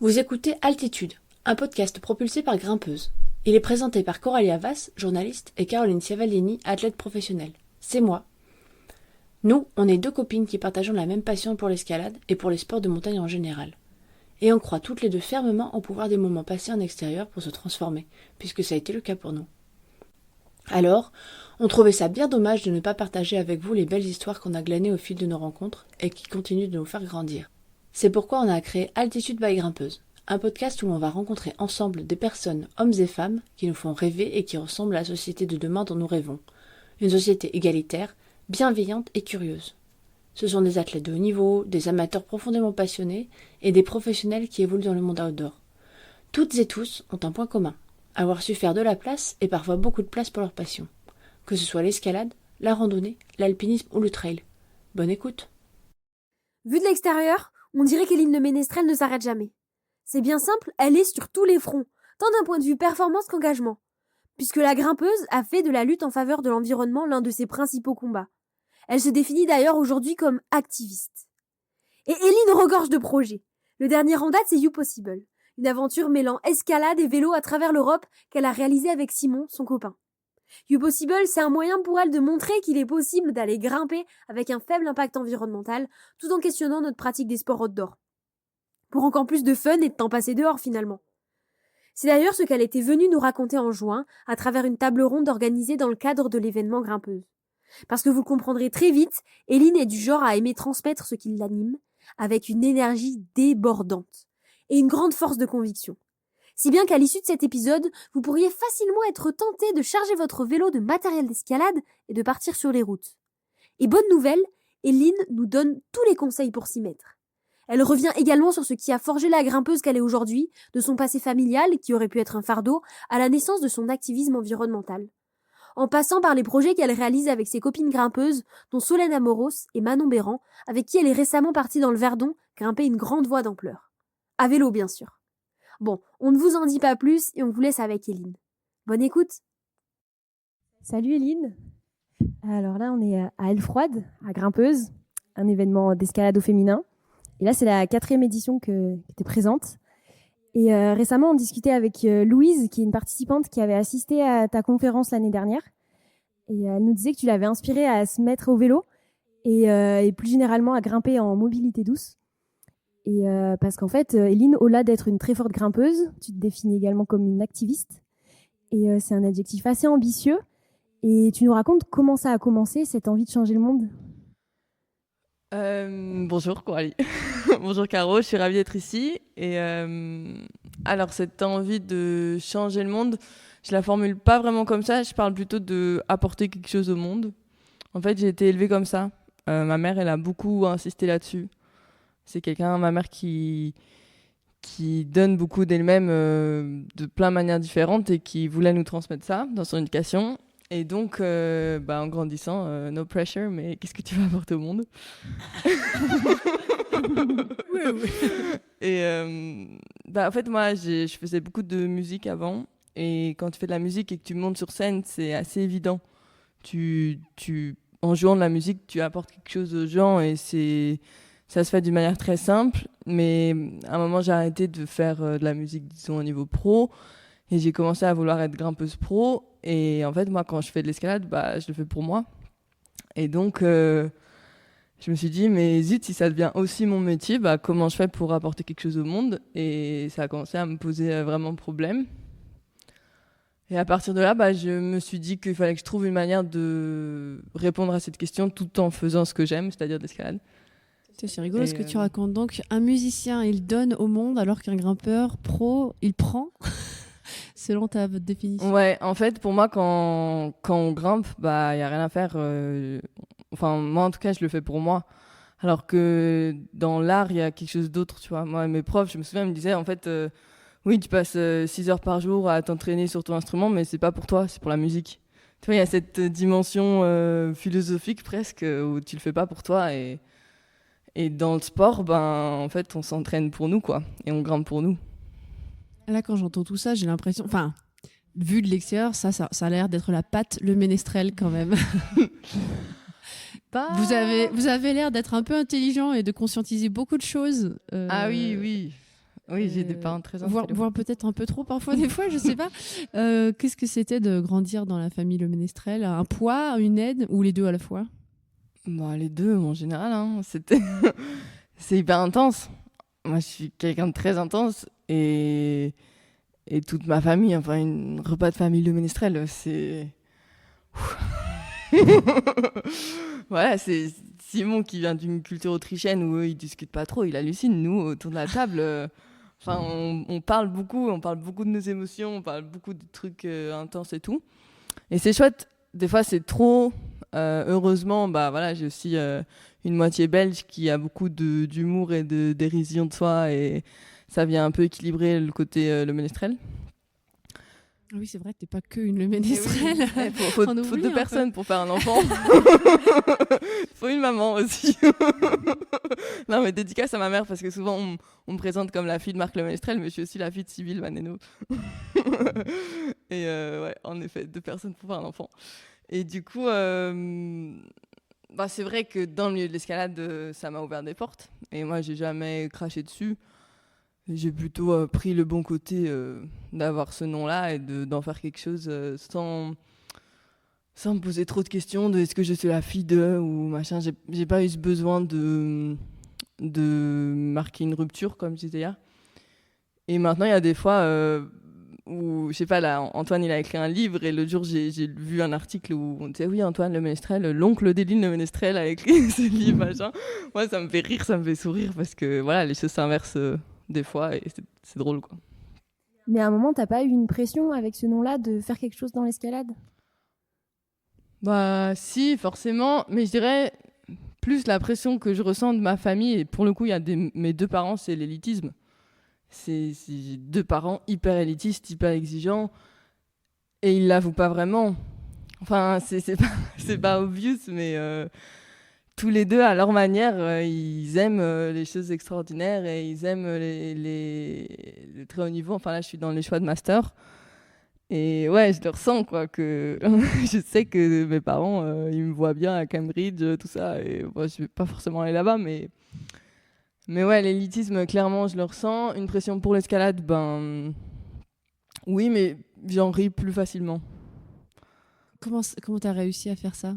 Vous écoutez Altitude, un podcast propulsé par Grimpeuse. Il est présenté par Coralie Havas, journaliste, et Caroline Ciavallini, athlète professionnelle. C'est moi. Nous, on est deux copines qui partageons la même passion pour l'escalade et pour les sports de montagne en général. Et on croit toutes les deux fermement au pouvoir des moments passés en extérieur pour se transformer, puisque ça a été le cas pour nous. Alors, on trouvait ça bien dommage de ne pas partager avec vous les belles histoires qu'on a glanées au fil de nos rencontres et qui continuent de nous faire grandir. C'est pourquoi on a créé Altitude by Grimpeuse, un podcast où on va rencontrer ensemble des personnes, hommes et femmes, qui nous font rêver et qui ressemblent à la société de demain dont nous rêvons. Une société égalitaire, bienveillante et curieuse. Ce sont des athlètes de haut niveau, des amateurs profondément passionnés et des professionnels qui évoluent dans le monde outdoor. Toutes et tous ont un point commun, avoir su faire de la place et parfois beaucoup de place pour leur passion. Que ce soit l'escalade, la randonnée, l'alpinisme ou le trail. Bonne écoute. Vu de l'extérieur, on dirait qu'Éline de Ménestrel ne s'arrête jamais. C'est bien simple, elle est sur tous les fronts, tant d'un point de vue performance qu'engagement. Puisque la grimpeuse a fait de la lutte en faveur de l'environnement l'un de ses principaux combats. Elle se définit d'ailleurs aujourd'hui comme activiste. Et Éline regorge de projets. Le dernier en date, c'est You Possible, une aventure mêlant escalade et vélo à travers l'Europe qu'elle a réalisée avec Simon, son copain. You Possible, c'est un moyen pour elle de montrer qu'il est possible d'aller grimper avec un faible impact environnemental, tout en questionnant notre pratique des sports outdoor. Pour encore plus de fun et de temps passé dehors finalement. C'est d'ailleurs ce qu'elle était venue nous raconter en juin, à travers une table ronde organisée dans le cadre de l'événement Grimpeuse. Parce que vous le comprendrez très vite, Éline est du genre à aimer transmettre ce qui l'anime, avec une énergie débordante et une grande force de conviction. Si bien qu'à l'issue de cet épisode, vous pourriez facilement être tenté de charger votre vélo de matériel d'escalade et de partir sur les routes. Et bonne nouvelle, Éline nous donne tous les conseils pour s'y mettre. Elle revient également sur ce qui a forgé la grimpeuse qu'elle est aujourd'hui, de son passé familial, qui aurait pu être un fardeau, à la naissance de son activisme environnemental. En passant par les projets qu'elle réalise avec ses copines grimpeuses, dont Solène Amoros et Manon Béran, avec qui elle est récemment partie dans le Verdon grimper une grande voie d'ampleur. À vélo, bien sûr. Bon, on ne vous en dit pas plus et on vous laisse avec Éline. Bonne écoute. Salut Éline. Alors là, on est à Aile-Froide, à Grimpeuse, un événement d'escalade au féminin. Et là, c'est la 4e édition que tu es présente. Et récemment, on discutait avec Louise, qui est une participante qui avait assisté à ta conférence l'année dernière. Et elle nous disait que tu l'avais inspirée à se mettre au vélo et plus généralement à grimper en mobilité douce. Et parce qu'en fait, Éline, au-delà d'être une très forte grimpeuse, tu te définis également comme une activiste. Et c'est un adjectif assez ambitieux. Et tu nous racontes comment ça a commencé, cette envie de changer le monde ? Bonjour Coralie. Bonjour Caro, je suis ravie d'être ici. Et alors cette envie de changer le monde, je la formule pas vraiment comme ça, je parle plutôt de apporter quelque chose au monde. En fait, j'ai été élevée comme ça. Ma mère, elle a beaucoup insisté là-dessus. C'est ma mère qui donne beaucoup d'elle-même de plein de manières différentes et qui voulait nous transmettre ça dans son éducation. Et donc, en grandissant, no pressure, mais qu'est-ce que tu vas apporter au monde ? Oui. Et en fait, moi, je faisais beaucoup de musique avant. Et quand tu fais de la musique et que tu montes sur scène, c'est assez évident. En jouant de la musique, tu apportes quelque chose aux gens et ça se fait d'une manière très simple. Mais à un moment, j'ai arrêté de faire de la musique, disons, au niveau pro. Et j'ai commencé à vouloir être grimpeuse pro. Et en fait, moi, quand je fais de l'escalade, je le fais pour moi. Et donc, je me suis dit, mais zut, si ça devient aussi mon métier, comment je fais pour apporter quelque chose au monde ? Et ça a commencé à me poser vraiment problème. Et à partir de là, je me suis dit qu'il fallait que je trouve une manière de répondre à cette question tout en faisant ce que j'aime, c'est-à-dire de l'escalade. C'est rigolo ce que tu racontes. Donc, un musicien, il donne au monde, alors qu'un grimpeur pro, il prend, selon ta définition. Ouais, en fait, pour moi, quand on grimpe, il n'y a rien à faire. Moi, en tout cas, je le fais pour moi. Alors que dans l'art, il y a quelque chose d'autre, tu vois. Moi, mes profs, je me souviens, ils me disaient, en fait, oui, tu passes 6 heures par jour à t'entraîner sur ton instrument, mais c'est pas pour toi, c'est pour la musique. Tu vois, il y a cette dimension philosophique presque, où tu le fais pas pour toi. Et dans le sport, en fait, on s'entraîne pour nous, quoi. Et on grimpe pour nous. Là, quand j'entends tout ça, j'ai l'impression... Enfin, vu de l'extérieur, ça a l'air d'être la patte, le ménestrel, quand même. Vous avez l'air d'être un peu intelligent et de conscientiser beaucoup de choses. Ah oui. Oui, j'ai des parents très installés. Voire peut-être un peu trop parfois, des fois, je sais pas. Qu'est-ce que c'était de grandir dans la famille Le Ménestrel? Un poids, une aide ou les deux à la fois? Bah, les deux, en général. Hein. C'est hyper intense. Moi, je suis quelqu'un de très intense et toute ma famille, enfin, un repas de famille Le Ménestrel, c'est... Voilà, c'est Simon qui vient d'une culture autrichienne où eux, ils discutent pas trop, il hallucine. Nous, autour de la table, enfin, on parle beaucoup de nos émotions, on parle beaucoup de trucs intenses et tout. Et c'est chouette. Des fois, c'est trop. Heureusement, bah voilà, j'ai aussi une moitié belge qui a beaucoup d'humour et de dérision de soi, et ça vient un peu équilibrer le côté le ménestrel. Oui, c'est vrai, t'es pas que une Le Ménestrel. Oui. Faut deux personnes pour faire un enfant. Faut une maman aussi. Non, mais dédicace à ma mère, parce que souvent on me présente comme la fille de Marc Le Ménestrel, mais je suis aussi la fille de Sybille Maneno. Et ouais, en effet, 2 personnes pour faire un enfant. Et du coup, bah, c'est vrai que dans le milieu de l'escalade, ça m'a ouvert des portes. Et moi, j'ai jamais craché dessus. J'ai plutôt pris le bon côté d'avoir ce nom-là et d'en faire quelque chose sans me poser trop de questions de est-ce que je suis la fille de ou machin. J'ai pas eu ce besoin de marquer une rupture, comme je disais hier. Et maintenant, il y a des fois où, je sais pas, là, Antoine, il a écrit un livre, et l'autre jour, j'ai vu un article où on disait, oui, Antoine Le Ménestrel, l'oncle d'Éline Le Ménestrel a écrit ce livre, machin. Moi, ça me fait rire, ça me fait sourire, parce que voilà, les choses s'inversent des fois, et c'est drôle, quoi. Mais à un moment, t'as pas eu une pression avec ce nom-là de faire quelque chose dans l'escalade? Bah si, forcément, mais je dirais plus la pression que je ressens de ma famille, et pour le coup, il y a mes 2 parents, c'est l'élitisme. C'est 2 parents hyper élitistes, hyper exigeants, et ils l'avouent pas vraiment. Enfin, c'est pas obvious, mais tous les 2, à leur manière, ils aiment les choses extraordinaires, et ils aiment les très haut niveau. Enfin là, je suis dans les choix de master. Et ouais, je le ressens, quoi, que je sais que mes parents, ils me voient bien à Cambridge, tout ça, et moi, je vais pas forcément aller là-bas, mais ouais, l'élitisme, clairement, je le ressens. Une pression pour l'escalade, ben oui, mais j'en ris plus facilement. Comment t'as réussi à faire ça?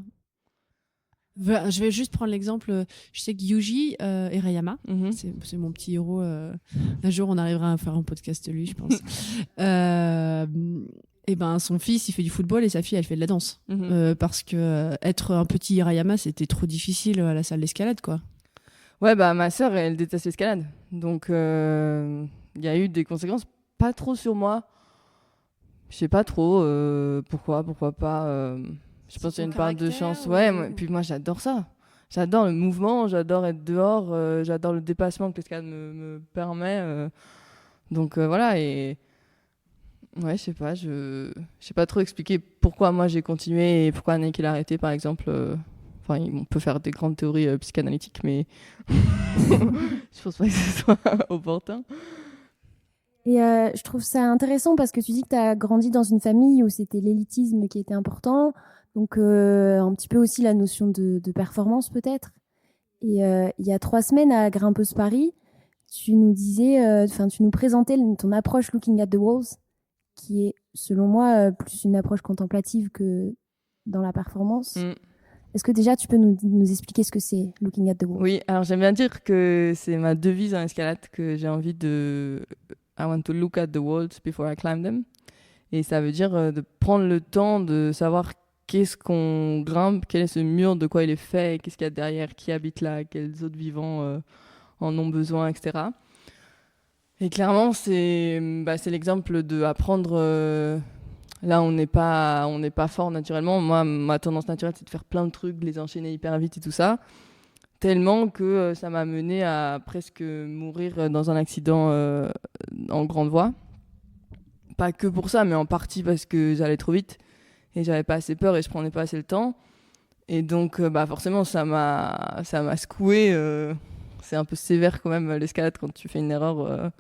Je vais juste prendre l'exemple. Je sais que Yuji Hirayama, c'est mon petit héros. Un jour, on arrivera à faire un podcast de lui, je pense. Et ben, son fils, il fait du football, et sa fille, elle fait de la danse. Parce que être un petit Hirayama, c'était trop difficile à la salle d'escalade, quoi. Ouais, bah ma sœur, elle déteste l'escalade. Donc, il y a eu des conséquences, pas trop sur moi. Je sais pas trop pourquoi pas. Je pense qu'il y a une part de chance. Ouais, puis moi, j'adore ça. J'adore le mouvement, j'adore être dehors, j'adore le dépassement que l'escalade me permet. Donc voilà, et ouais, je sais pas, je sais pas trop expliquer pourquoi moi j'ai continué et pourquoi Nick il a arrêté, par exemple. Enfin, on peut faire des grandes théories psychanalytiques, mais je pense pas que ce soit opportun. Et je trouve ça intéressant parce que tu dis que tu as grandi dans une famille où c'était l'élitisme qui était important, donc un petit peu aussi la notion de performance peut-être. Et il y a 3 semaines à Grimpeuse Paris, tu nous disais, tu nous présentais ton approche Looking at the Walls, qui est selon moi plus une approche contemplative que dans la performance. Est-ce que déjà tu peux nous expliquer ce que c'est Looking at the Walls? Oui, alors j'aime bien dire que c'est ma devise en escalade, que j'ai envie de... I want to look at the walls before I climb them. Et ça veut dire de prendre le temps de savoir qu'est-ce qu'on grimpe, quel est ce mur, de quoi il est fait, qu'est-ce qu'il y a derrière, qui habite là, quels autres vivants en ont besoin, etc. Et clairement, c'est l'exemple d'apprendre... Là, on n'est pas fort naturellement. Moi, ma tendance naturelle, c'est de faire plein de trucs, de les enchaîner hyper vite et tout ça. Tellement que ça m'a mené à presque mourir dans un accident en grande voie. Pas que pour ça, mais en partie parce que j'allais trop vite et j'avais pas assez peur et je prenais pas assez le temps. Et donc, forcément, ça m'a secoué. C'est un peu sévère quand même, l'escalade. Quand tu fais une erreur,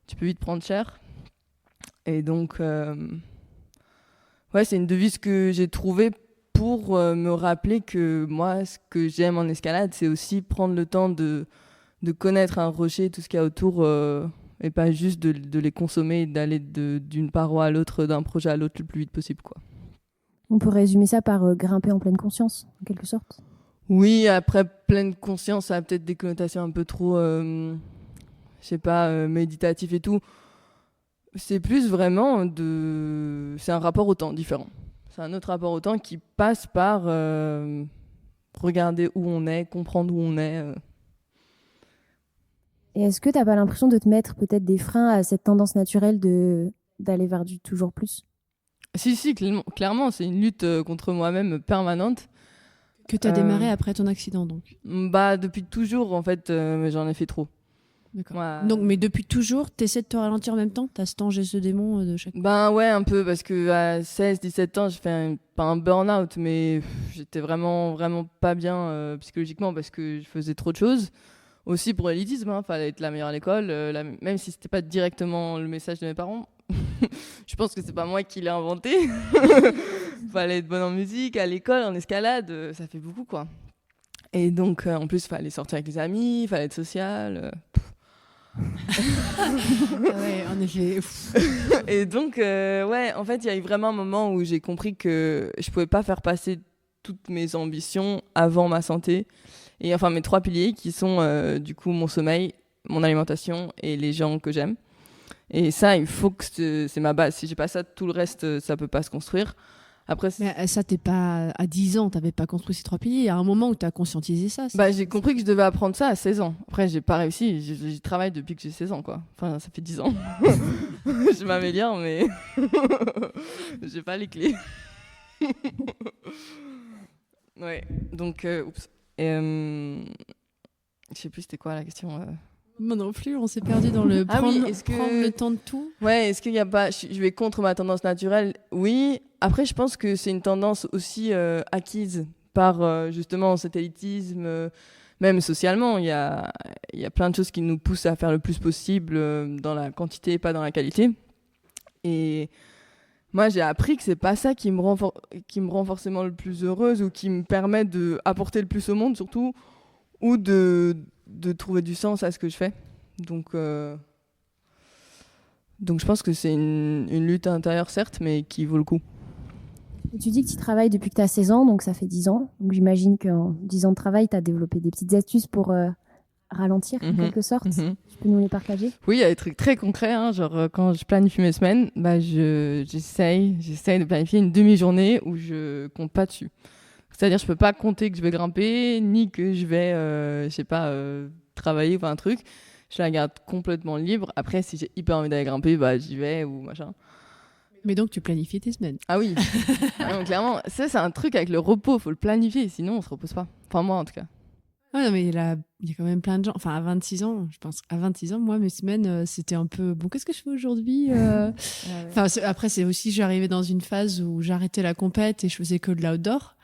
tu peux vite prendre cher. Et donc... ouais, c'est une devise que j'ai trouvée pour me rappeler que moi, ce que j'aime en escalade, c'est aussi prendre le temps de connaître un rocher, tout ce qu'il y a autour, et pas juste de les consommer et d'aller d'une paroi à l'autre, d'un projet à l'autre le plus vite possible, quoi. On peut résumer ça par grimper en pleine conscience, en quelque sorte. Oui, après, pleine conscience, ça a peut-être des connotations un peu trop, je sais pas, méditatif et tout. C'est plus vraiment c'est un rapport au temps différent. C'est un autre rapport au temps qui passe par regarder où on est, comprendre où on est. Et est-ce que t'as pas l'impression de te mettre peut-être des freins à cette tendance naturelle d'aller vers du toujours plus ? Si, clairement, c'est une lutte contre moi-même permanente. Que tu as démarré après ton accident, donc. Bah, depuis toujours, en fait, mais j'en ai fait trop. D'accord. Ouais. Donc, mais depuis toujours, tu essaies de te ralentir en même temps ? Tu as ce ange et ce démon de chaque... Ben ouais, un peu, parce qu'à 16-17 ans, j'ai fait pas un burn-out, mais j'étais vraiment pas bien psychologiquement parce que je faisais trop de choses. Aussi pour l'élitisme, hein, fallait être la meilleure à l'école, même si c'était pas directement le message de mes parents. Je pense que c'est pas moi qui l'ai inventé. Fallait être bonne en musique, à l'école, en escalade, ça fait beaucoup, quoi. Et donc, en plus, fallait sortir avec les amis, fallait être social. Ouais, en effet. Et donc, ouais, en fait, il y a eu vraiment un moment où j'ai compris que je pouvais pas faire passer toutes mes ambitions avant ma santé. Et enfin, mes 3 piliers qui sont du coup mon sommeil, mon alimentation et les gens que j'aime. Et ça, il faut que c'est ma base. Si j'ai pas ça, tout le reste, ça peut pas se construire. Après, Mais ça, t'es pas à 10 ans, t'avais pas construit ces 3 piliers. Il y a un moment où t'as conscientisé ça. bah, j'ai compris que je devais apprendre ça à 16 ans. Après, j'ai pas réussi. J'y travaille depuis que j'ai 16 ans, quoi. Enfin, ça fait 10 ans. Je m'améliore, mais j'ai pas les clés. Ouais, donc, oups. Je sais plus c'était quoi la question. Moi non plus, on s'est perdu dans le Ah prendre, oui, est-ce que... prendre le temps de tout. Ouais, est-ce qu'il y a pas... Je vais contre ma tendance naturelle. Oui. Après, je pense que c'est une tendance aussi acquise par justement cet élitisme, même socialement. Il y a plein de choses qui nous poussent à faire le plus possible dans la quantité et pas dans la qualité. Et moi, j'ai appris que c'est pas ça qui me rend forcément le plus heureuse ou qui me permet d'apporter le plus au monde, surtout, ou de trouver du sens à ce que je fais. Donc je pense que c'est une lutte intérieure, certes, mais qui vaut le coup. Et tu dis que tu travailles depuis que tu as 16 ans, donc ça fait 10 ans. Donc j'imagine qu'en 10 ans de travail, tu as développé des petites astuces pour ralentir, en quelque sorte. Tu peux nous les partager ? Oui, il y a des trucs très concrets, hein, genre quand je planifie mes semaines, bah, j'essaye de planifier une demi-journée où je compte pas dessus. C'est-à-dire je peux pas compter que je vais grimper, ni que je vais, je sais pas, travailler ou faire un truc. Je la garde complètement libre. Après, si j'ai hyper envie d'aller grimper, bah, j'y vais ou machin. Mais donc, tu planifies tes semaines. Ah oui, non, clairement. Ça, c'est un truc avec le repos. Faut le planifier, sinon on se repose pas. Enfin, moi, en tout cas. Ouais, non, mais il y a quand même plein de gens. Enfin, à 26 ans, je pense, à 26 ans, moi, mes semaines, c'était un peu, bon, qu'est-ce que je fais aujourd'hui Enfin, après, c'est aussi, j'arrivais dans une phase où j'arrêtais la compète et je faisais que de l'outdoor.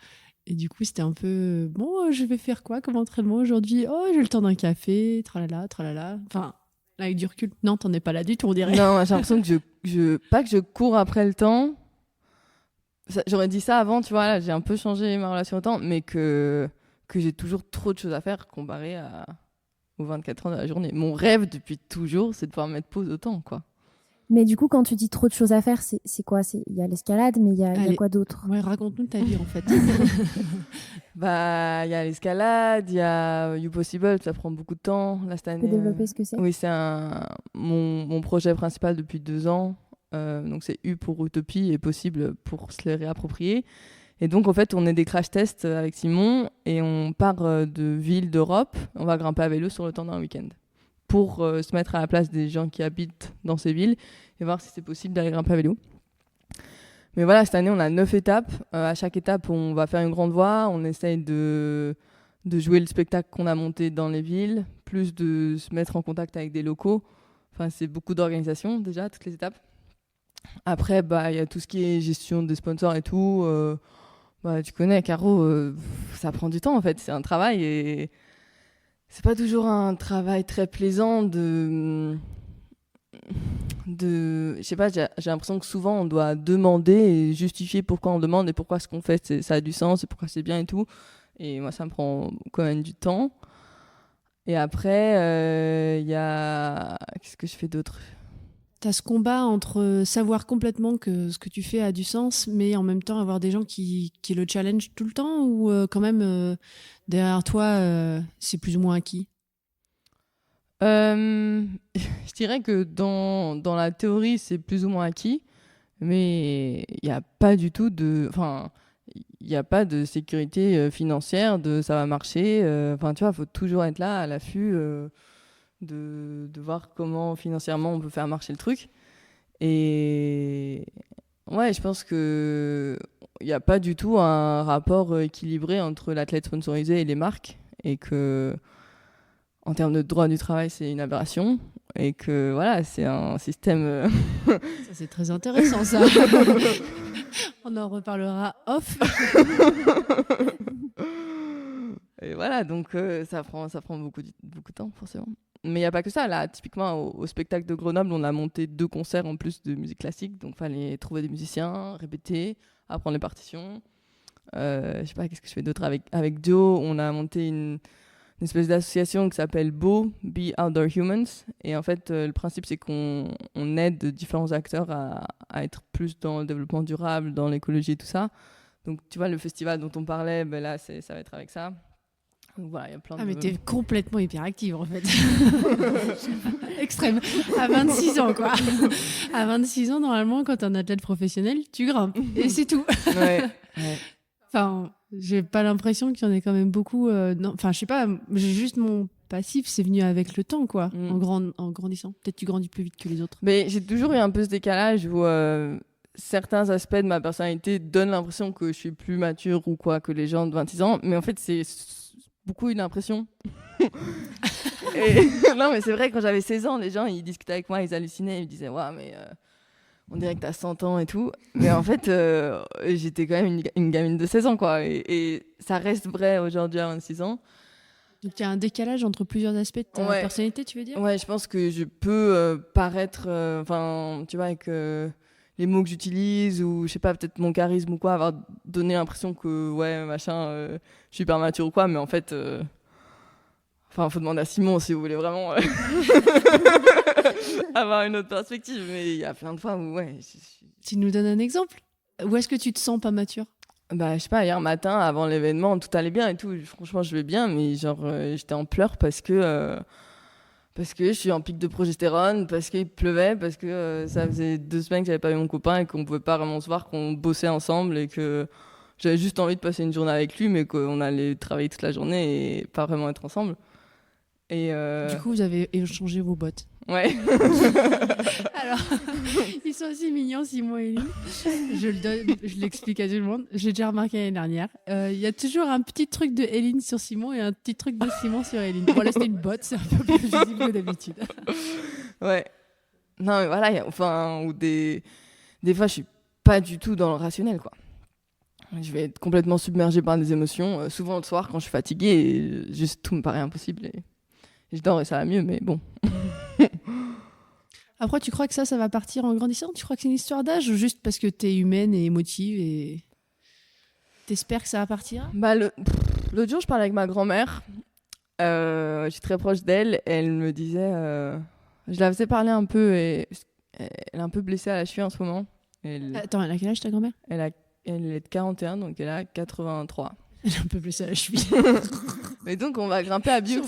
Et du coup, c'était un peu, bon, je vais faire quoi comme entraînement aujourd'hui ? Oh, j'ai le temps d'un café, tralala, tralala. Enfin, là, avec du recul, non, t'en es pas là du tout, on dirait. Non, j'ai l'impression que pas que je cours après le temps. J'aurais dit ça avant, tu vois, là, j'ai un peu changé ma relation au temps, mais que j'ai toujours trop de choses à faire comparé aux 24 heures de la journée. Mon rêve depuis toujours, c'est de pouvoir mettre pause au temps, quoi. Mais du coup, quand tu dis trop de choses à faire, c'est quoi ? Il y a l'escalade, mais il y a quoi d'autre ? Ouais, raconte-nous ta vie, en fait. Bah, il y a l'escalade, il y a You Possible, ça prend beaucoup de temps. Là, cette année, Tu peux développer ce que c'est ? Oui, c'est mon projet principal depuis 2 ans. Donc, c'est U pour Utopie et Possible pour se les réapproprier. Et donc, en fait, on est des crash tests avec Simon et on part de villes d'Europe. On va grimper à vélo sur le temps d'un week-end pour se mettre à la place des gens qui habitent dans ces villes et voir si c'est possible d'aller grimper à vélo. Mais voilà, cette année, on a 9 étapes. À chaque étape, on va faire une grande voie. On essaye de jouer le spectacle qu'on a monté dans les villes, plus de se mettre en contact avec des locaux. Enfin, c'est beaucoup d'organisation, déjà, toutes les étapes. Après, bah, y a tout ce qui est gestion des sponsors et tout. Bah, tu connais, Caro, ça prend du temps, en fait. C'est un travail et c'est pas toujours un travail très plaisant je sais pas, j'ai l'impression que souvent on doit demander et justifier pourquoi on demande et pourquoi ce qu'on fait ça a du sens et pourquoi c'est bien et tout. Et moi, ça me prend quand même du temps. Et après, il y a... Qu'est-ce que je fais d'autre ? T'as ce combat entre savoir complètement que ce que tu fais a du sens, mais en même temps avoir des gens qui le challenge tout le temps, ou quand même derrière toi c'est plus ou moins acquis? Je dirais que dans la théorie c'est plus ou moins acquis, mais il n'y a pas du tout de... Enfin, il n'y a pas de sécurité financière, de ça va marcher. Enfin, tu vois, il faut toujours être là à l'affût de voir comment financièrement on peut faire marcher le truc. Et ouais, je pense que il n'y a pas du tout un rapport équilibré entre l'athlète sponsorisé et les marques, et que en termes de droit du travail, c'est une aberration, et que voilà, c'est un système. Ça, c'est très intéressant, ça. On en reparlera off. Et voilà, donc ça prend beaucoup de temps, forcément. Mais il n'y a pas que ça. Là, typiquement, au spectacle de Grenoble, on a monté 2 concerts en plus de musique classique. Donc, il fallait trouver des musiciens, répéter, apprendre les partitions. Je sais pas, qu'est-ce que je fais d'autre avec Joe, on a monté une espèce d'association qui s'appelle BO, Be Outdoor Humans. Et en fait, le principe, c'est qu'on aide différents acteurs à être plus dans le développement durable, dans l'écologie et tout ça. Donc, tu vois, le festival dont on parlait, ben là, ça va être avec ça. Donc voilà, il y a plein de... mais t'es complètement hyperactive en fait. Extrême. À 26 ans, quoi. À 26 ans, normalement, quand t'es un athlète professionnel, tu grimpes. Et c'est tout. Ouais. Enfin, j'ai pas l'impression qu'il y en ait quand même beaucoup. Non, enfin, je sais pas, j'ai juste mon passif, c'est venu avec le temps, quoi, en grandissant. Peut-être tu grandis plus vite que les autres. Mais j'ai toujours eu un peu ce décalage où certains aspects de ma personnalité donnent l'impression que je suis plus mature ou quoi que les gens de 26 ans. Mais en fait, c'est beaucoup une impression. Non, mais c'est vrai, quand j'avais 16 ans, les gens, ils discutaient avec moi, ils hallucinaient, ils me disaient « Ouais, mais on dirait que t'as 100 ans et tout. » Mais en fait, j'étais quand même une gamine de 16 ans, quoi. Et ça reste vrai aujourd'hui à 26 ans. Donc il y a un décalage entre plusieurs aspects de ta personnalité, tu veux dire ? Ouais, je pense que je peux paraître, tu vois, avec les mots que j'utilise, ou je sais pas, peut-être mon charisme ou quoi, avoir donné l'impression que, ouais, machin, je suis hyper mature ou quoi, mais en fait, faut demander à Simon si vous voulez vraiment avoir une autre perspective, mais il y a plein de fois où, ouais. Tu nous donnes un exemple ? Où est-ce que tu te sens pas mature ? Bah, je sais pas, hier matin, avant l'événement, tout allait bien et tout. Franchement, je vais bien, mais genre, j'étais en pleurs parce que je suis en pic de progestérone, parce qu'il pleuvait, parce que ça faisait 2 semaines que j'avais pas vu mon copain et qu'on pouvait pas vraiment se voir, qu'on bossait ensemble et que j'avais juste envie de passer une journée avec lui, mais qu'on allait travailler toute la journée et pas vraiment être ensemble. Et Du coup, vous avez échangé vos bottes. Ouais. Alors, ils sont aussi mignons, Simon et Eline. Je l'explique à tout le monde. J'ai déjà remarqué l'année dernière. Il y a toujours un petit truc de Eline sur Simon et un petit truc de Simon sur Eline. Bon, là, c'était une botte, c'est un peu plus visible que d'habitude. Ouais. Non, mais voilà, ou des fois, je suis pas du tout dans le rationnel, quoi. Je vais être complètement submergée par des émotions. Souvent le soir, quand je suis fatiguée, juste tout me paraît impossible. Et je dors et ça va mieux, mais bon. Après, tu crois que ça va partir en grandissant ? Tu crois que c'est une histoire d'âge, ou juste parce que t'es humaine et émotive et t'espères que ça va partir ? Bah, l'autre jour, je parlais avec ma grand-mère. Je suis très proche d'elle. Et elle me disait... je la faisais parler un peu et elle est un peu blessée à la cheville en ce moment. Attends, elle a quel âge ta grand-mère ? Elle est de 41, donc elle a 83. Elle est un peu blessée à la cheville. Mais donc, on va grimper à Butte.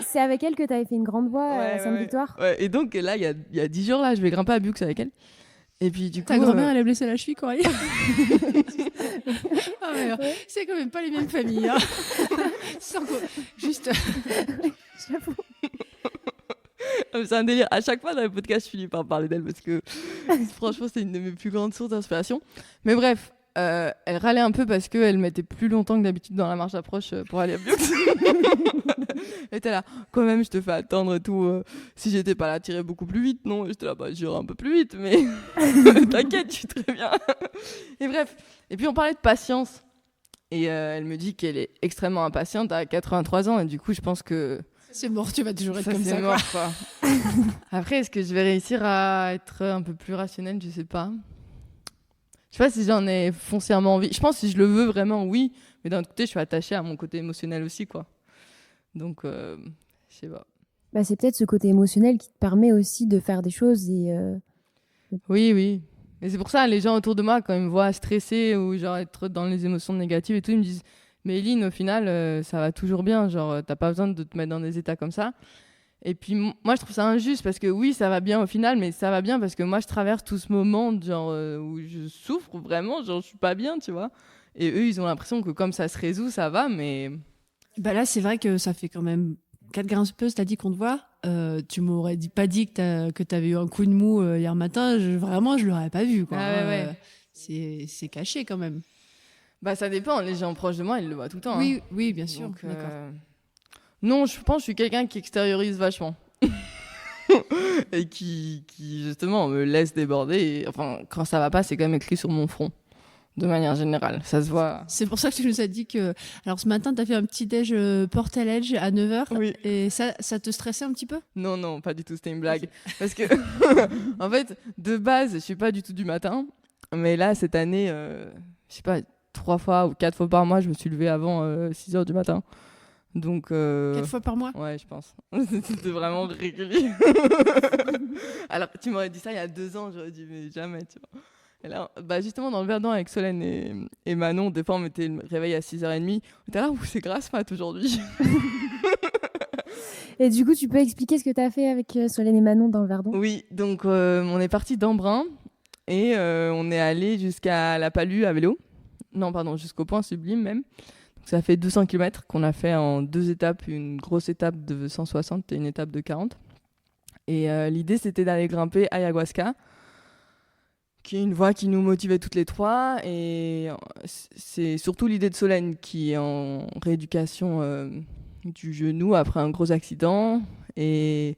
C'est avec elle que tu avais fait une grande voix samedi soir. Ouais. Et donc, là, il y a 10 jours, là, je vais grimper à Butte avec elle. Et puis, du coup... Ta grand-mère, elle est blessée à la cheville, Coralie. C'est quand même pas les mêmes familles. Hein. Juste... J'avoue. C'est un délire. À chaque fois dans les podcasts, je finis par parler d'elle parce que franchement, c'est une de mes plus grandes sources d'inspiration. Mais bref, elle râlait un peu parce qu'elle mettait plus longtemps que d'habitude dans la marche d'approche pour aller à Butte. Elle était là, quand même, je te fais attendre et tout. Si j'étais pas là, tirer beaucoup plus vite, non ? J'étais là, j'irai un peu plus vite, mais t'inquiète, je suis très bien. Et bref. Et puis on parlait de patience. Et elle me dit qu'elle est extrêmement impatiente à 83 ans. Et du coup, je pense que c'est mort, tu vas toujours être comme ça. C'est mort, quoi. Après, est-ce que je vais réussir à être un peu plus rationnelle ? Je sais pas. Je sais pas si j'en ai foncièrement envie. Je pense que si je le veux vraiment, oui. Mais d'un autre côté, je suis attachée à mon côté émotionnel aussi, quoi. Donc, je sais pas. Bah, c'est peut-être ce côté émotionnel qui te permet aussi de faire des choses et... Oui. Et c'est pour ça, les gens autour de moi, quand ils me voient stressée ou genre être dans les émotions négatives et tout, ils me disent « Mais Eline, au final, ça va toujours bien. Genre, t'as pas besoin de te mettre dans des états comme ça. » Et puis, moi, je trouve ça injuste parce que oui, ça va bien au final, mais ça va bien parce que moi, je traverse tout ce moment genre, où je souffre vraiment, genre, je suis pas bien, tu vois. Et eux, ils ont l'impression que comme ça se résout, ça va, mais... Bah là, c'est vrai que ça fait quand même 4 grimpeuses, t'as dit qu'on te voit. Tu m'aurais pas dit que t'avais eu un coup de mou hier matin. Vraiment, je l'aurais pas vu, quoi. Ah ouais. C'est caché quand même. Bah, ça dépend. Les gens proches de moi, ils le voient tout le temps. Oui, hein. oui, bien sûr. Donc, D'accord. Non, je pense que je suis quelqu'un qui extériorise vachement. Et qui, justement, me laisse déborder. Et, enfin, quand ça va pas, c'est quand même écrit sur mon front. De manière générale, ça se voit. C'est pour ça que tu nous as dit que... Alors, ce matin, t'as fait un petit déj Portal Edge à 9h. Oui. Et ça te stressait un petit peu ? Non, pas du tout, c'était une blague. Parce que, en fait, de base, je suis pas du tout du matin. Mais là, cette année, je sais pas, 3 fois ou 4 fois par mois, je me suis levée avant 6h du matin. Donc 4 fois par mois ? Ouais, je pense. C'était vraiment régulier. Alors, tu m'aurais dit ça il y a 2 ans, j'aurais dit, mais jamais, tu vois. Et là, bah justement, dans le Verdon, avec Solène et Manon, des fois, on mettait le réveil à 6h30. On était là, c'est grasse mat aujourd'hui. Et du coup, tu peux expliquer ce que tu as fait avec Solène et Manon dans le Verdon ? Oui, donc on est parti d'Embrun et on est allé jusqu'à la Palue à vélo. Non, pardon, jusqu'au Point Sublime même. Donc, ça fait 200 km qu'on a fait en 2 étapes, une grosse étape de 160 et une étape de 40. Et l'idée, c'était d'aller grimper Ayahuasca, qui est une voie qui nous motivait toutes les 3. Et c'est surtout l'idée de Solène qui est en rééducation du genou après un gros accident. Et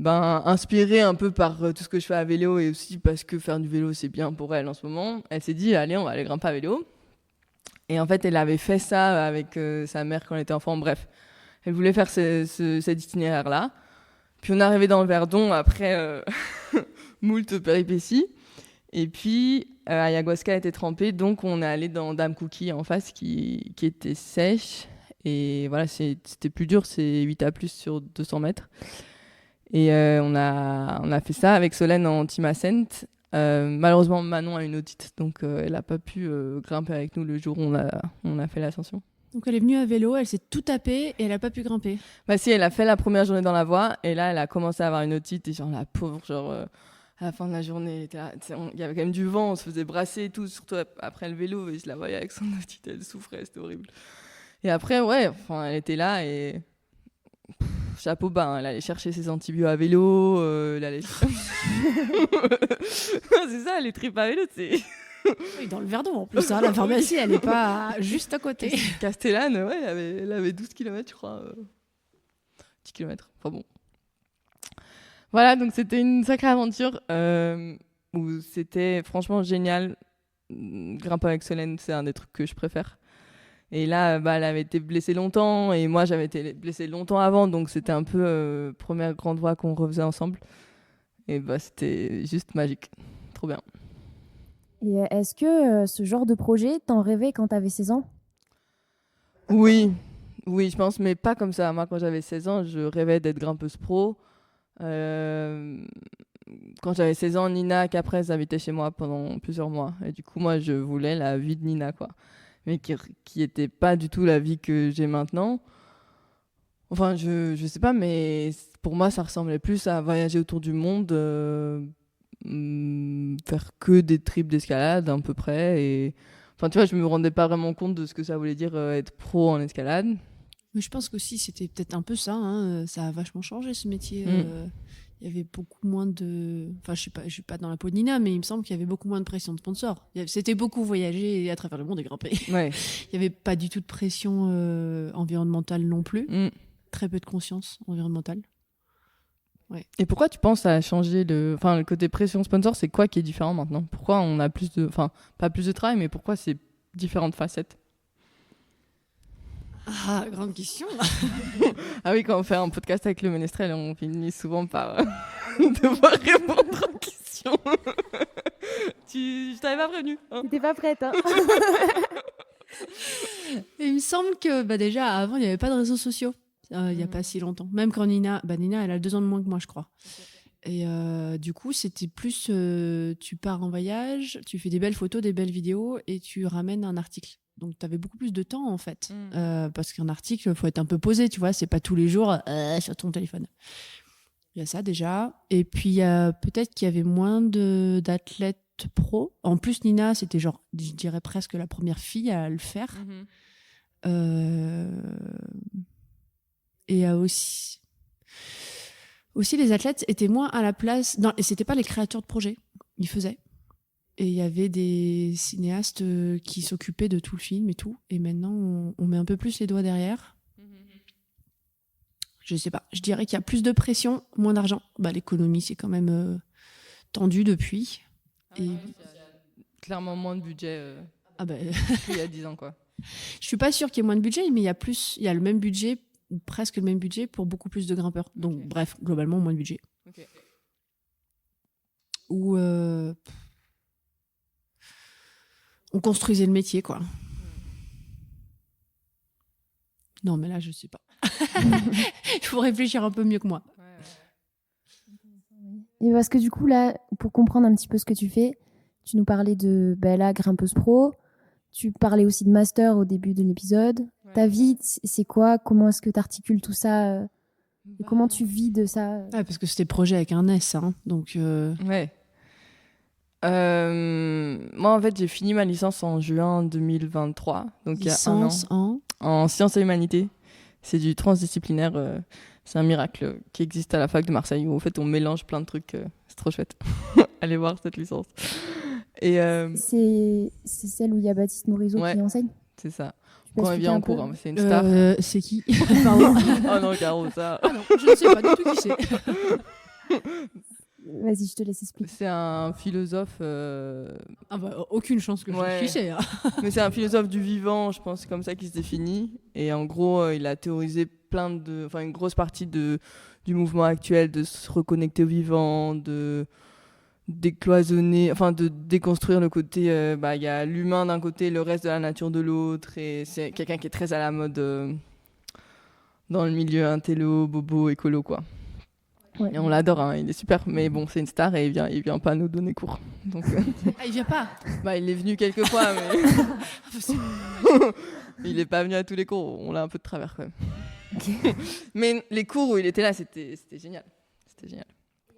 inspirée un peu par tout ce que je fais à vélo et aussi parce que faire du vélo, c'est bien pour elle en ce moment, elle s'est dit, allez, on va aller grimper à vélo. Et en fait, elle avait fait ça avec sa mère quand elle était enfant. Bref, elle voulait faire cet itinéraire-là. Puis on est arrivé dans le Verdon après moult péripéties. Et puis, Ayahuasca était trempée, donc on est allé dans Dame Cookie en face qui était sèche. Et voilà, c'était plus dur, c'est 8A+ sur 200 mètres. Et on a fait ça avec Solène en team ascent. Malheureusement, Manon a une otite, donc elle n'a pas pu grimper avec nous le jour où on a fait l'ascension. Donc elle est venue à vélo, elle s'est tout tapée et elle n'a pas pu grimper. Bah si, elle a fait la première journée dans la voie et là, elle a commencé à avoir une otite et genre la pauvre, à la fin de la journée, il y avait quand même du vent, on se faisait brasser et tout, surtout après le vélo, et je la voyais avec son otite, elle souffrait, c'était horrible. Et après, elle était là et... chapeau bas, elle allait chercher ses antibiotiques à vélo, elle allait... c'est ça, les tripes à vélo, c'est... Oui, dans le Verdon en plus, la pharmacie, elle n'est pas juste à côté. Castellane, elle avait 12 km, je crois. 10 km, enfin bon. Voilà, donc c'était une sacrée aventure où c'était franchement génial. Grimper avec Solène, c'est un des trucs que je préfère. Et là, elle avait été blessée longtemps et moi, j'avais été blessée longtemps avant, donc c'était un peu première grande voie qu'on refaisait ensemble. Et c'était juste magique. Trop bien. Et est-ce que ce genre de projet, t'en rêvais quand t'avais 16 ans ? Oui, je pense, mais pas comme ça. Moi, quand j'avais 16 ans, je rêvais d'être grimpeuse pro. Quand j'avais 16 ans, Nina Caprez habitait chez moi pendant plusieurs mois. Et du coup, moi, je voulais la vie de Nina, quoi. Mais qui était pas du tout la vie que j'ai maintenant. Enfin, je sais pas, mais pour moi, ça ressemblait plus à voyager autour du monde, faire que des trips d'escalade à peu près. Et... Enfin, tu vois, je me rendais pas vraiment compte de ce que ça voulait dire être pro en escalade. Mais je pense qu'aussi, c'était peut-être un peu ça. Ça a vachement changé, ce métier. Il y avait beaucoup moins de... Enfin, je suis pas dans la peau de Nina, mais il me semble qu'il y avait beaucoup moins de pression de sponsors. C'était beaucoup voyager à travers le monde et grimper. Ouais. Il y avait pas du tout de pression environnementale non plus. Très peu de conscience environnementale. Ouais. Et pourquoi tu penses que ça a changé le côté pression sponsor, c'est quoi qui est différent maintenant ? Pourquoi on a plus de... Enfin, pas plus de travail, mais pourquoi c'est différentes facettes ? Ah, grande question. Ah oui, quand on fait un podcast avec le Ménestrel, on finit souvent par devoir répondre aux questions. Je t'avais pas prévenu. T'étais pas prête, hein ? Et il me semble que déjà avant il n'y avait pas de réseaux sociaux. Il n'y a pas si longtemps. Même quand Nina elle a 2 ans de moins que moi je crois. Et du coup c'était plus tu pars en voyage, tu fais des belles photos, des belles vidéos et tu ramènes un article. Donc tu avais beaucoup plus de temps en fait. Parce qu'un article il faut être un peu posé, tu vois, c'est pas tous les jours sur ton téléphone. Il y a ça déjà. Et puis peut-être qu'il y avait moins d'athlètes pro. En plus, Nina, c'était je dirais presque la première fille à le faire. Et aussi les athlètes étaient moins à la place. Non, et c'était pas les créateurs de projets. Ils faisaient. Et il y avait des cinéastes qui s'occupaient de tout le film et tout. Et maintenant, on met un peu plus les doigts derrière. Je sais pas. Je dirais qu'il y a plus de pression, moins d'argent. L'économie, c'est quand même tendu depuis. Et clairement moins de budget qu'il y a 10 ans, quoi. Je suis pas sûre qu'il y ait moins de budget, mais il y a le même budget, presque le même budget pour beaucoup plus de grimpeurs. Donc, bref, globalement, moins de budget. Ou on construisait le métier, quoi. Non, mais là, je sais pas. Il faut réfléchir un peu mieux que moi. Et parce que du coup, là, pour comprendre un petit peu ce que tu fais, tu nous parlais de la grimpeuse pro, tu parlais aussi de master au début de l'épisode. Ta vie, c'est quoi? Comment est-ce que tu articules tout ça et comment tu vis de ça? Parce que c'était projet avec un S, hein, donc... Ouais. Moi, en fait, j'ai fini ma licence en juin 2023, donc licence il y a 1 an. En sciences et humanités. C'est du transdisciplinaire. C'est un miracle qui existe à la fac de Marseille où en fait on mélange plein de trucs. C'est trop chouette. Allez voir cette licence. Et c'est celle où il y a Baptiste Morisot qui enseigne. C'est ça. Quand il vient en cours, c'est une star. C'est qui? Pardon. Oh non, Caro, ça. Ah non, je ne sais pas du tout qui c'est. Vas-y, je te laisse expliquer. C'est un philosophe. Aucune chance que je sache qui c'est. Mais c'est un philosophe du vivant, je pense, c'est comme ça qu'il se définit. Et en gros, il a théorisé une grosse partie du mouvement actuel de se reconnecter au vivant, de décloisonner, de déconstruire le côté. Il y a l'humain d'un côté, le reste de la nature de l'autre. Et c'est quelqu'un qui est très à la mode dans le milieu intello, bobo, écolo, quoi. Ouais. Et on l'adore, hein, il est super, mais bon, c'est une star et il vient pas nous donner cours. Donc, il vient pas? Il est venu quelques fois, mais il est pas venu à tous les cours. On l'a un peu de travers quand même. Okay. Mais les cours où il était là, c'était génial. C'était génial.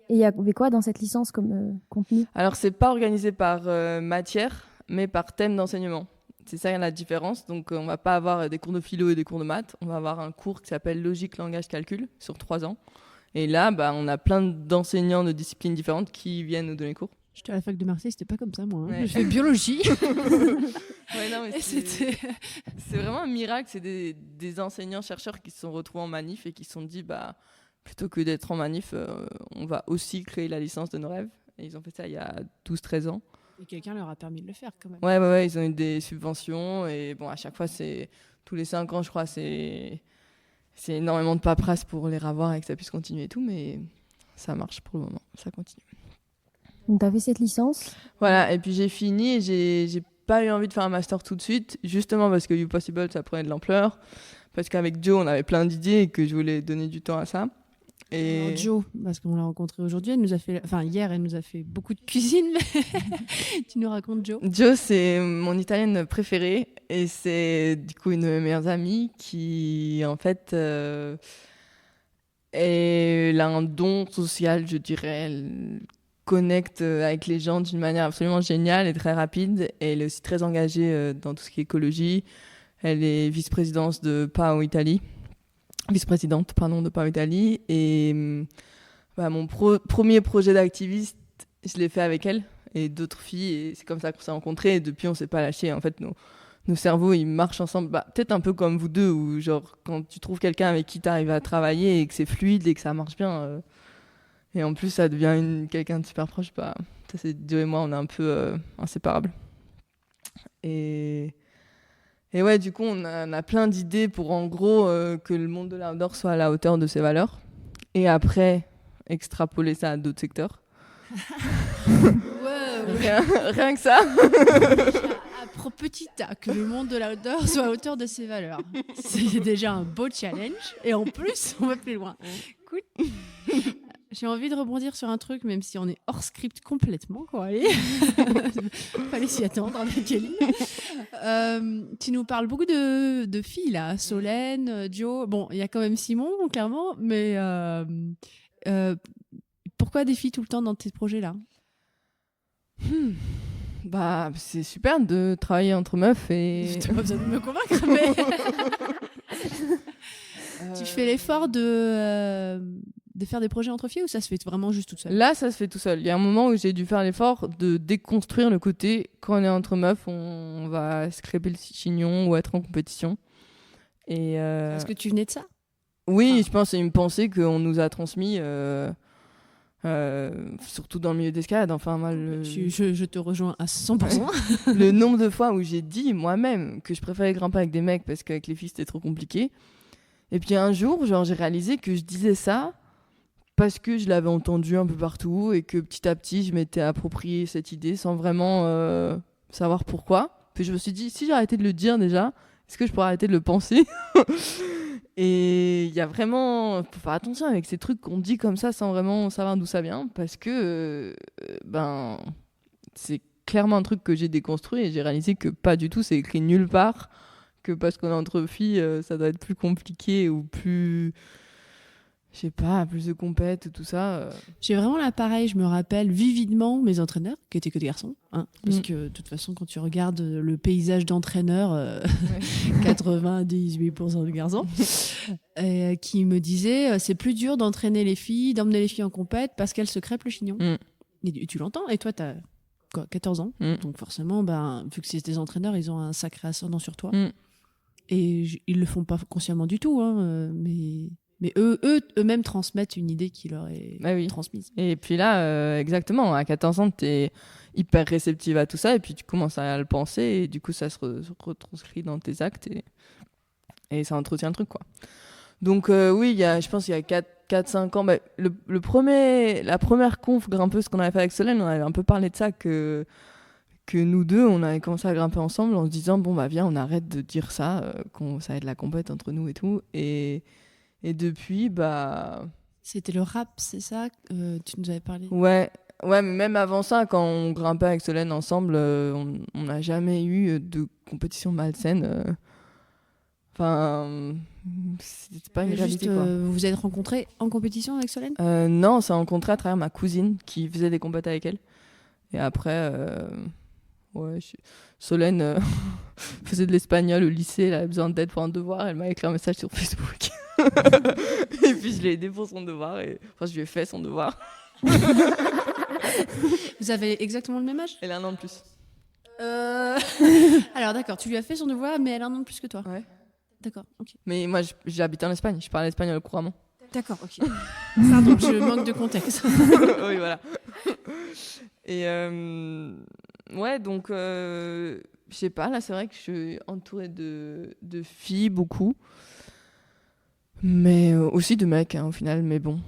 Et il y avait quoi dans cette licence comme contenu? Alors, c'est pas organisé par matière, mais par thème d'enseignement. C'est ça la différence. Donc, on va pas avoir des cours de philo et des cours de maths. On va avoir un cours qui s'appelle Logique, Langage, Calcul sur 3 ans. Et là, on a plein d'enseignants de disciplines différentes qui viennent nous donner cours. J'étais à la fac de Marseille, c'était pas comme ça, moi. Hein. Ouais. Je fais biologie. C'est vraiment un miracle. C'est des enseignants-chercheurs qui se sont retrouvés en manif et qui se sont dit, plutôt que d'être en manif, on va aussi créer la licence de nos rêves. Et ils ont fait ça il y a 12-13 ans. Et quelqu'un leur a permis de le faire, quand même. Ouais, ils ont eu des subventions. Et à chaque fois, c'est tous les 5 ans, je crois, c'est énormément de paperasse pour les revoir et que ça puisse continuer et tout, mais ça marche pour le moment, ça continue. Donc t'as fait cette licence? Voilà, et puis j'ai fini et j'ai pas eu envie de faire un master tout de suite, justement parce que YouPossible, ça prenait de l'ampleur, parce qu'avec Joe, on avait plein d'idées et que je voulais donner du temps à ça. Et... Alors Joe, parce qu'on l'a rencontrée aujourd'hui, hier, elle nous a fait beaucoup de cuisine. Tu nous racontes Joe? Joe, c'est mon italienne préférée et c'est du coup une de mes meilleures amies qui, en fait, elle a un don social, je dirais. Elle connecte avec les gens d'une manière absolument géniale et très rapide. Et elle est aussi très engagée dans tout ce qui est écologie. Elle est vice-présidente de PAO Italie. Vice-présidente, de PAO Italie. Et mon premier projet d'activiste, je l'ai fait avec elle et d'autres filles. Et c'est comme ça qu'on s'est rencontrés. Et depuis, on s'est pas lâchés. En fait, nos cerveaux, ils marchent ensemble. Peut-être un peu comme vous deux, où genre, quand tu trouves quelqu'un avec qui tu arrives à travailler et que c'est fluide et que ça marche bien, et en plus, ça devient quelqu'un de super proche, ça, c'est Joe et moi, on est un peu inséparables. Et ouais, du coup, on a plein d'idées pour, en gros, que le monde de l'outdoor soit à la hauteur de ses valeurs. Et après, extrapoler ça à d'autres secteurs. Wow. Rien que ça. Apprends petit à que le monde de l'outdoor soit à hauteur de ses valeurs. C'est déjà un beau challenge. Et en plus, on va plus loin. Cool. J'ai envie de rebondir sur un truc, même si on est hors script complètement, quoi. Allez. Fallait s'y attendre avec Eline. Tu nous parles beaucoup de filles, là. Solène, Jo. Bon, il y a quand même Simon, clairement. Mais pourquoi des filles tout le temps dans tes projets-là? Bah, c'est super de travailler entre meufs et... Tu n'as pas besoin de me convaincre, mais... Tu fais l'effort de faire des projets entre filles ou ça se fait vraiment juste toute seule? Là, ça se fait tout seul. Il y a un moment où j'ai dû faire l'effort de déconstruire le côté quand on est entre meufs, on va se crêper le chignon ou être en compétition. Et Est-ce que tu venais de ça? Oui, je pense que c'est une pensée qu'on nous a transmise, surtout dans le milieu d'escalade. Enfin, moi, je te rejoins à 100%. Le nombre de fois où j'ai dit moi-même que je préférais grimper avec des mecs parce qu'avec les filles c'était trop compliqué. Et puis un jour, j'ai réalisé que je disais ça parce que je l'avais entendu un peu partout et que petit à petit, je m'étais approprié cette idée sans vraiment savoir pourquoi. Puis je me suis dit, si j'arrêtais de le dire déjà, est-ce que je pourrais arrêter de le penser? Et il y a vraiment... faut faire attention avec ces trucs qu'on dit comme ça sans vraiment savoir d'où ça vient parce que c'est clairement un truc que j'ai déconstruit et j'ai réalisé que pas du tout, c'est écrit nulle part que parce qu'on est entre filles, ça doit être plus compliqué ou plus... je sais pas, plus de compète, tout ça. J'ai vraiment l'appareil, je me rappelle vividement mes entraîneurs, qui étaient que des garçons. Hein, parce que de toute façon, quand tu regardes le paysage d'entraîneurs, 98% de garçons, qui me disaient c'est plus dur d'entraîner les filles, d'emmener les filles en compète parce qu'elles se crêpent le chignon. Et tu l'entends, et toi, t'as quoi, 14 ans. Donc forcément, vu que c'est des entraîneurs, ils ont un sacré ascendant sur toi. Et ils le font pas consciemment du tout, hein, mais eux-mêmes transmettent une idée qui leur est transmise. Et puis là, exactement, à 14 ans, t'es hyper réceptive à tout ça, et puis tu commences à le penser, et du coup, ça se retranscrit dans tes actes, et ça entretient le truc, quoi. Donc oui, je pense qu'il y a 4-5 ans, la première conf grimpeuse qu'on avait fait avec Solène, on avait un peu parlé de ça, que nous deux, on avait commencé à grimper ensemble en se disant, viens, on arrête de dire ça, ça va être la compète entre nous et tout, et depuis, c'était le rap, c'est ça? Tu nous avais parlé? Ouais, mais même avant ça, quand on grimpait avec Solène ensemble, on n'a jamais eu de compétition malsaine. Enfin, c'est pas une réalité, quoi. Vous vous êtes rencontrés en compétition avec Solène? Non, on s'est rencontrés à travers ma cousine qui faisait des compètes avec elle. Et après, Solène faisait de l'espagnol au lycée, elle avait besoin d'aide pour un devoir, elle m'a écrit un message sur Facebook. Et puis je l'ai aidé pour son devoir, je lui ai fait son devoir. Vous avez exactement le même âge? Elle a 1 an de plus. Alors d'accord, tu lui as fait son devoir, mais elle a 1 an de plus que toi. Ouais. D'accord, ok. Mais moi, j'habite en Espagne, je parle espagnol couramment. D'accord, ok. Pardon, je manque de contexte. Oui, voilà. Et donc, je sais pas, là, c'est vrai que je suis entourée de filles, beaucoup. Mais aussi de mecs, au final. Mais bon,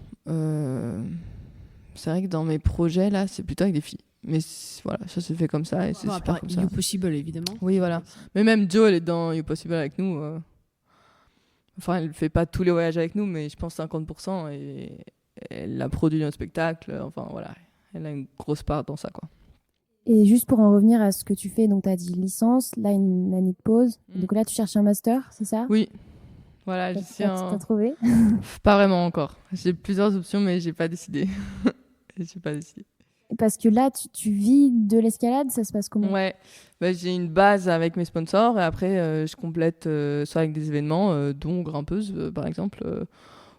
c'est vrai que dans mes projets, là, c'est plutôt avec des filles. Mais voilà, ça se fait comme ça et c'est super comme ça. You Possible, évidemment. Oui, voilà. Mais même Jo, elle est dans You Possible avec nous. Enfin, elle fait pas tous les voyages avec nous, mais je pense 50%. Et elle a produit un spectacle. Enfin, voilà. Elle a une grosse part dans ça, quoi. Et juste pour en revenir à ce que tu fais, donc tu as dit licence, là une année de pause. Donc là, tu cherches un master, c'est ça? Oui. Voilà, t'as trouvé? Pas vraiment encore. J'ai plusieurs options, mais j'ai pas décidé. Parce que là, tu vis de l'escalade, ça se passe comment? Ouais, j'ai une base avec mes sponsors et après, je complète soit avec des événements, dont Grimpeuse, par exemple,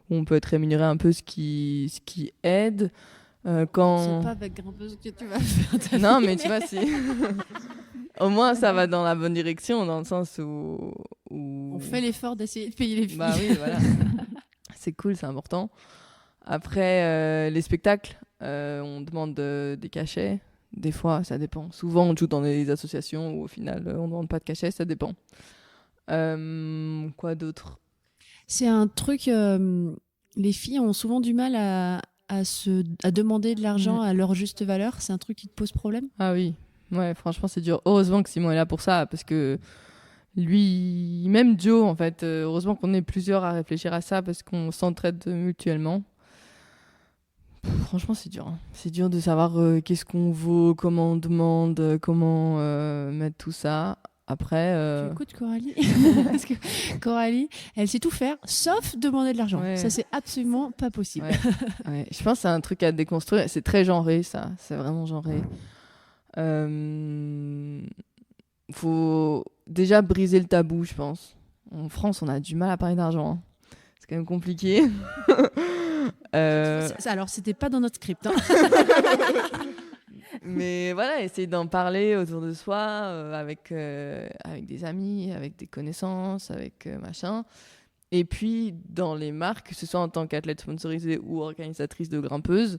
où on peut être rémunéré un peu ce qui aide. Quand... C'est pas avec Grimpeuse que tu vas faire. Non, mais tu vois, au moins, ça va dans la bonne direction, dans le sens où... On fait l'effort d'essayer de payer les filles. Oui, voilà. C'est cool, c'est important. Après, les spectacles, on demande des cachets. Des fois, ça dépend. Souvent, on joue dans des associations où, au final, on ne demande pas de cachet, ça dépend. Quoi d'autre? C'est un truc... les filles ont souvent du mal à demander de l'argent à leur juste valeur. C'est un truc qui te pose problème? Ah oui. Ouais, franchement, c'est dur. Heureusement que Simon est là pour ça, parce que lui, même Joe, en fait, heureusement qu'on est plusieurs à réfléchir à ça, parce qu'on s'entraide mutuellement. Franchement, c'est dur. Hein. C'est dur de savoir qu'est-ce qu'on vaut, comment on demande, comment mettre tout ça. Après. Tu écoutes Coralie parce que Coralie, elle sait tout faire, sauf demander de l'argent. Ouais. Ça, c'est absolument pas possible. Ouais. Je pense que c'est un truc à déconstruire. C'est très genré, ça. C'est vraiment genré. Faut déjà briser le tabou, je pense. En France, on a du mal à parler d'argent. Hein. C'est quand même compliqué. Alors, c'était pas dans notre script. Hein. Mais voilà, essayer d'en parler autour de soi, avec des amis, avec des connaissances, avec machin. Et puis, dans les marques, que ce soit en tant qu'athlète sponsorisée ou organisatrice de grimpeuse,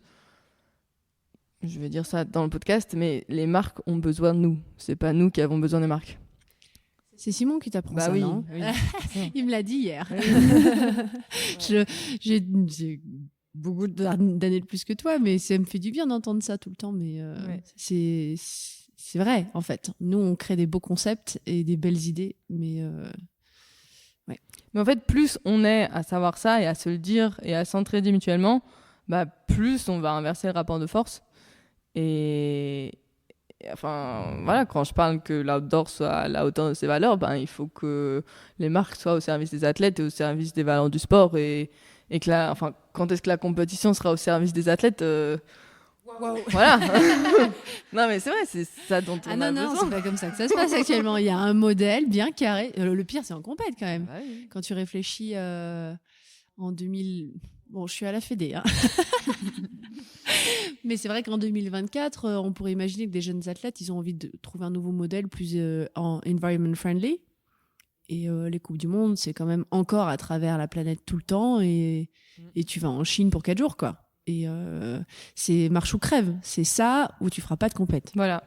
je vais dire ça dans le podcast, mais les marques ont besoin de nous. C'est pas nous qui avons besoin des marques. C'est Simon qui t'apprend ça, oui, non? Oui. Il me l'a dit hier. Oui. J'ai beaucoup d'années de plus que toi, mais ça me fait du bien d'entendre ça tout le temps. Mais c'est vrai, en fait. Nous, on crée des beaux concepts et des belles idées, mais Mais en fait, plus on est à savoir ça et à se le dire et à s'entraider mutuellement, plus on va inverser le rapport de force. Et enfin, voilà, quand je parle que l'outdoor soit à la hauteur de ses valeurs, il faut que les marques soient au service des athlètes et au service des valeurs du sport. Et que quand est-ce que la compétition sera au service des athlètes Wow. Voilà. Non, mais c'est vrai, c'est ça dont on a besoin. Non, c'est pas comme ça que ça se passe actuellement. Il y a un modèle bien carré. Le pire, c'est en compète quand même. Oui. Quand tu réfléchis en 2000... Bon, je suis à la Fédé. Hein. Mais c'est vrai qu'en 2024, on pourrait imaginer que des jeunes athlètes, ils ont envie de trouver un nouveau modèle plus en environment friendly. Et les Coupes du Monde, c'est quand même encore à travers la planète tout le temps. Et tu vas en Chine pour 4 jours, quoi. Et c'est marche ou crève. C'est ça où tu feras pas de compète. Voilà.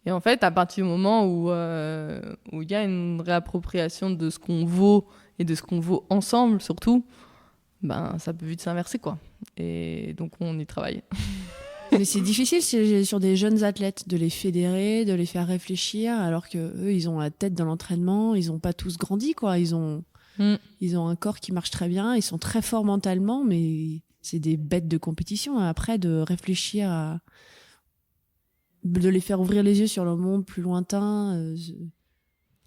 Et en fait, à partir du moment où il y a une réappropriation de ce qu'on vaut et de ce qu'on vaut ensemble, surtout, ça peut vite s'inverser, quoi. Et donc, on y travaille. Mais c'est difficile sur des jeunes athlètes de les fédérer, de les faire réfléchir, alors que eux, ils ont la tête dans l'entraînement, ils ont pas tous grandi, quoi. Ils ont un corps qui marche très bien, ils sont très forts mentalement, mais c'est des bêtes de compétition. Après, de réfléchir de les faire ouvrir les yeux sur le monde plus lointain.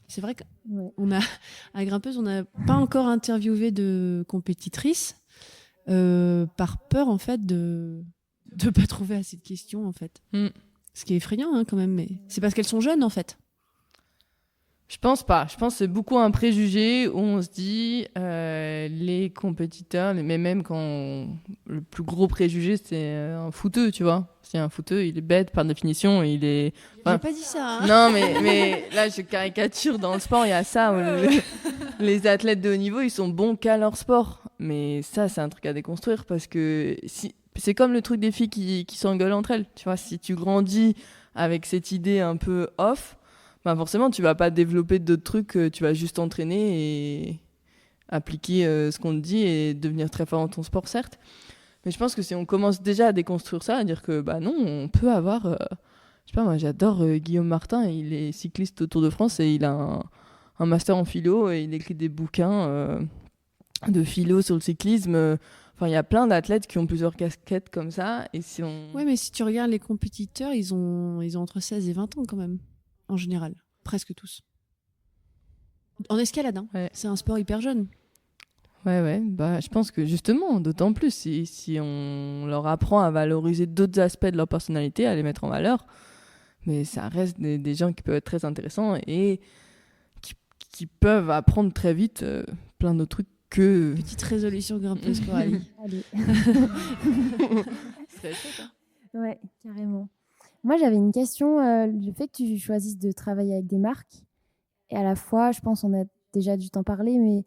C'est vrai qu'on à Grimpeuse, on n'a pas encore interviewé de compétitrices par peur, en fait, de pas trouver assez de questions, en fait. Ce qui est effrayant, hein, quand même, mais c'est parce qu'elles sont jeunes, en fait. Je pense pas. Je pense que c'est beaucoup un préjugé où on se dit les compétiteurs, mais même quand le plus gros préjugé, c'est un footeux, tu vois. Si un footeux, il est bête par définition, il est... J'ai pas dit ça. Hein. Non, mais là, je caricature dans le sport, il y a ça. Où les athlètes de haut niveau, ils sont bons qu'à leur sport. Mais ça, c'est un truc à déconstruire parce que c'est comme le truc des filles qui s'engueulent entre elles. Tu vois, si tu grandis avec cette idée un peu off, forcément, tu vas pas développer d'autres trucs, tu vas juste t'entraîner et appliquer ce qu'on te dit et devenir très fort dans ton sport, certes. Mais je pense que si on commence déjà à déconstruire ça, à dire que non, on peut avoir... je sais pas, moi j'adore Guillaume Martin, il est cycliste au Tour de France et il a un master en philo et il écrit des bouquins de philo sur le cyclisme. Il y a plein d'athlètes qui ont plusieurs casquettes comme ça. Et si on... Ouais, mais si tu regardes les compétiteurs, ils ont entre 16 et 20 ans quand même. En général, presque tous. En escalade, hein. Ouais. C'est un sport hyper jeune. Ouais. Je pense que justement, d'autant plus, si on leur apprend à valoriser d'autres aspects de leur personnalité, à les mettre en valeur, mais ça reste des gens qui peuvent être très intéressants et qui peuvent apprendre très vite plein d'autres trucs que... Petite résolution grimpeuse, Coralie. Allez. C'est chouette, hein. Ouais, carrément. Moi, j'avais une question. Le fait que tu choisisses de travailler avec des marques, et à la fois, je pense on a déjà dû t'en parler, mais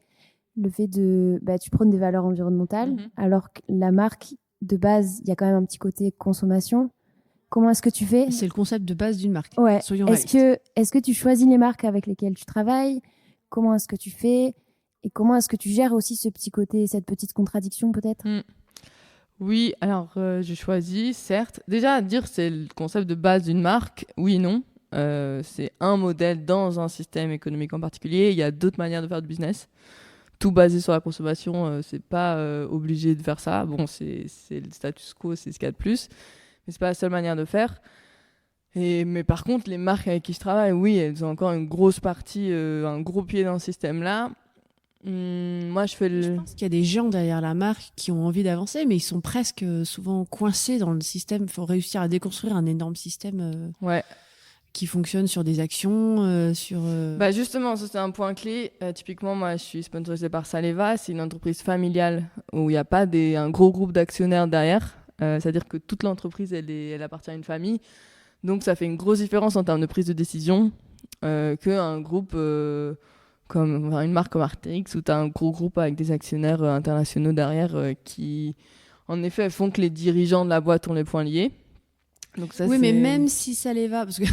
le fait de... tu prônes des valeurs environnementales, alors que la marque, de base, il y a quand même un petit côté consommation. Comment est-ce que tu fais ? C'est le concept de base d'une marque. Ouais. Soyons réalistes. Est-ce que tu choisis les marques avec lesquelles tu travailles ? Comment est-ce que tu fais ? Et comment est-ce que tu gères aussi ce petit côté, cette petite contradiction peut-être ? Oui, alors je choisis, certes. Déjà, à dire c'est le concept de base d'une marque, oui et non. C'est un modèle dans un système économique en particulier. Il y a d'autres manières de faire du business. Tout basé sur la consommation, c'est pas obligé de faire ça. Bon, c'est le status quo, c'est ce qu'il y a de plus. Mais c'est pas la seule manière de faire. Mais par contre, les marques avec qui je travaille, oui, elles ont encore une grosse partie, un gros pied dans ce système-là. Moi, je pense qu'il y a des gens derrière la marque qui ont envie d'avancer, mais ils sont presque souvent coincés dans le système. Il faut réussir à déconstruire un énorme système qui fonctionne sur des actions, Bah justement, ça c'est un point clé. Typiquement, moi, je suis sponsorisée par Saleva. C'est une entreprise familiale où il n'y a pas un gros groupe d'actionnaires derrière. C'est-à-dire que toute l'entreprise, elle appartient à une famille. Donc, ça fait une grosse différence en termes de prise de décision qu'un groupe comme une marque comme Artérix où tu as un gros groupe avec des actionnaires internationaux derrière qui, en effet, font que les dirigeants de la boîte ont les poings liés. Donc ça, oui, mais même si Saleva, parce que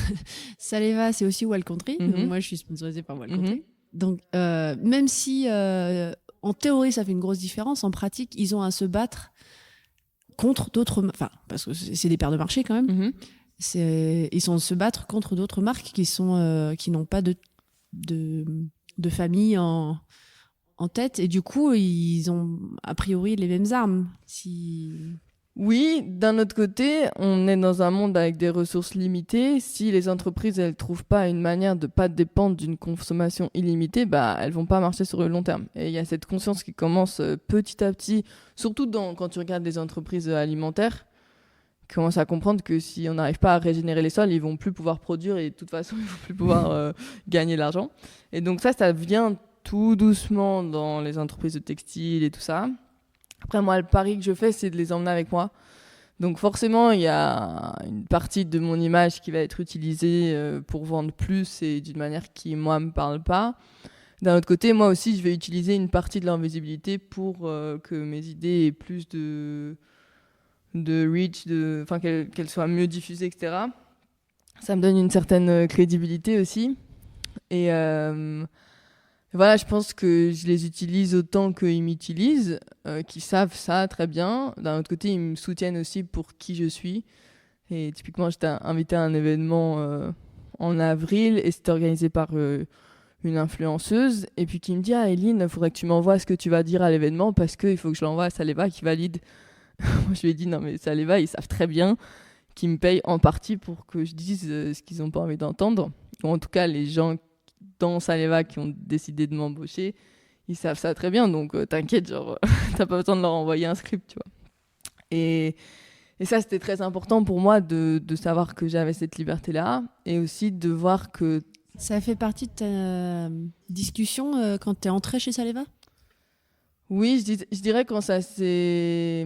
Saleva, c'est aussi Wild Country. Mm-hmm. Donc moi, je suis sponsorisée par Wild Country. Donc, même si en théorie, ça fait une grosse différence, en pratique, ils ont à se battre contre d'autres... Enfin, parce que c'est des paires de marché quand même. Ils sont à se battre contre d'autres marques qui n'ont pas de famille en tête. Et du coup, ils ont a priori les mêmes armes. Oui, d'un autre côté, on est dans un monde avec des ressources limitées. Si les entreprises elles trouvent pas une manière de pas dépendre d'une consommation illimitée, bah elles vont pas marcher sur le long terme. Et il y a cette conscience qui commence petit à petit, surtout quand tu regardes les entreprises alimentaires, qui commencent à comprendre que si on n'arrive pas à régénérer les sols, ils vont plus pouvoir produire et de toute façon ils vont plus pouvoir gagner de l'argent. Et donc ça vient tout doucement dans les entreprises de textile et tout ça. Après, moi, le pari que je fais, c'est de les emmener avec moi. Donc forcément, il y a une partie de mon image qui va être utilisée pour vendre plus et d'une manière qui, moi, me parle pas. D'un autre côté, moi aussi, je vais utiliser une partie de leur visibilité pour que mes idées aient plus de reach, qu'elles soient mieux diffusées, etc. Ça me donne une certaine crédibilité aussi. Et voilà, je pense que je les utilise autant qu'ils m'utilisent, qu'ils savent ça très bien. D'un autre côté, ils me soutiennent aussi pour qui je suis. Et typiquement, j'étais invitée à un événement en avril et c'était organisé par une influenceuse. Et puis qui me dit « Ah, Eline, il faudrait que tu m'envoies ce que tu vas dire à l'événement parce qu'il faut que je l'envoie à Saleva qui valide. » Moi, je lui ai dit « Non, mais Saleva, ils savent très bien qu'ils me payent en partie pour que je dise ce qu'ils n'ont pas envie d'entendre. » Ou en tout cas, les gens dans Saleva qui ont décidé de m'embaucher, ils savent ça très bien, donc t'inquiète, genre, t'as pas besoin de leur envoyer un script, tu vois. Et ça, c'était très important pour moi de savoir que j'avais cette liberté-là, et aussi de voir que... Ça fait partie de ta discussion quand t'es entrée chez Saleva ? Oui, je dirais quand ça s'est...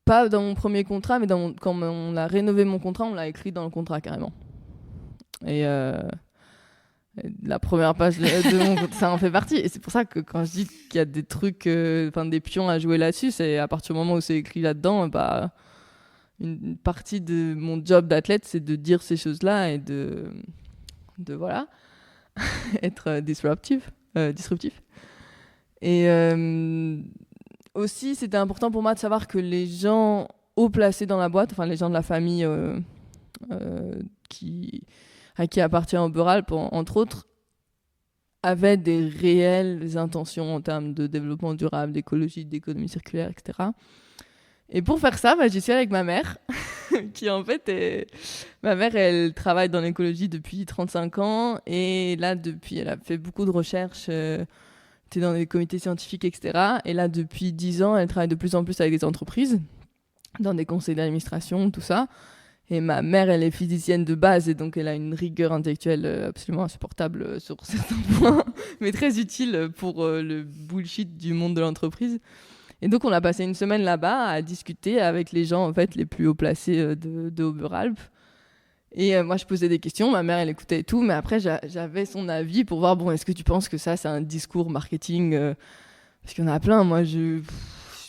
Pas dans mon premier contrat, mais quand on a rénové mon contrat, on l'a écrit dans le contrat, carrément. Et la première page de mon contrat, ça en fait partie. Et c'est pour ça que quand je dis qu'il y a des trucs, des pions à jouer là-dessus, c'est à partir du moment où c'est écrit là-dedans, une partie de mon job d'athlète, c'est de dire ces choses-là et de voilà, être disruptif. Et aussi, c'était important pour moi de savoir que les gens haut placés dans la boîte, enfin les gens de la famille à qui appartient Oberalp, entre autres, avaient des réelles intentions en termes de développement durable, d'écologie, d'économie circulaire, etc. Et pour faire ça, j'y suis allée avec ma mère, qui en fait ma mère, elle travaille dans l'écologie depuis 35 ans, et là, elle a fait beaucoup de recherches, était dans des comités scientifiques, etc. Et là, depuis 10 ans, elle travaille de plus en plus avec des entreprises, dans des conseils d'administration, tout ça. Et ma mère, elle est physicienne de base et donc elle a une rigueur intellectuelle absolument insupportable sur certains points, mais très utile pour le bullshit du monde de l'entreprise. Et donc on a passé une semaine là-bas à discuter avec les gens en fait les plus haut placés de Oberalp. Et moi je posais des questions, ma mère elle écoutait et tout, mais après j'avais son avis pour voir est-ce que tu penses que ça c'est un discours marketing parce qu'il y en a plein. Moi je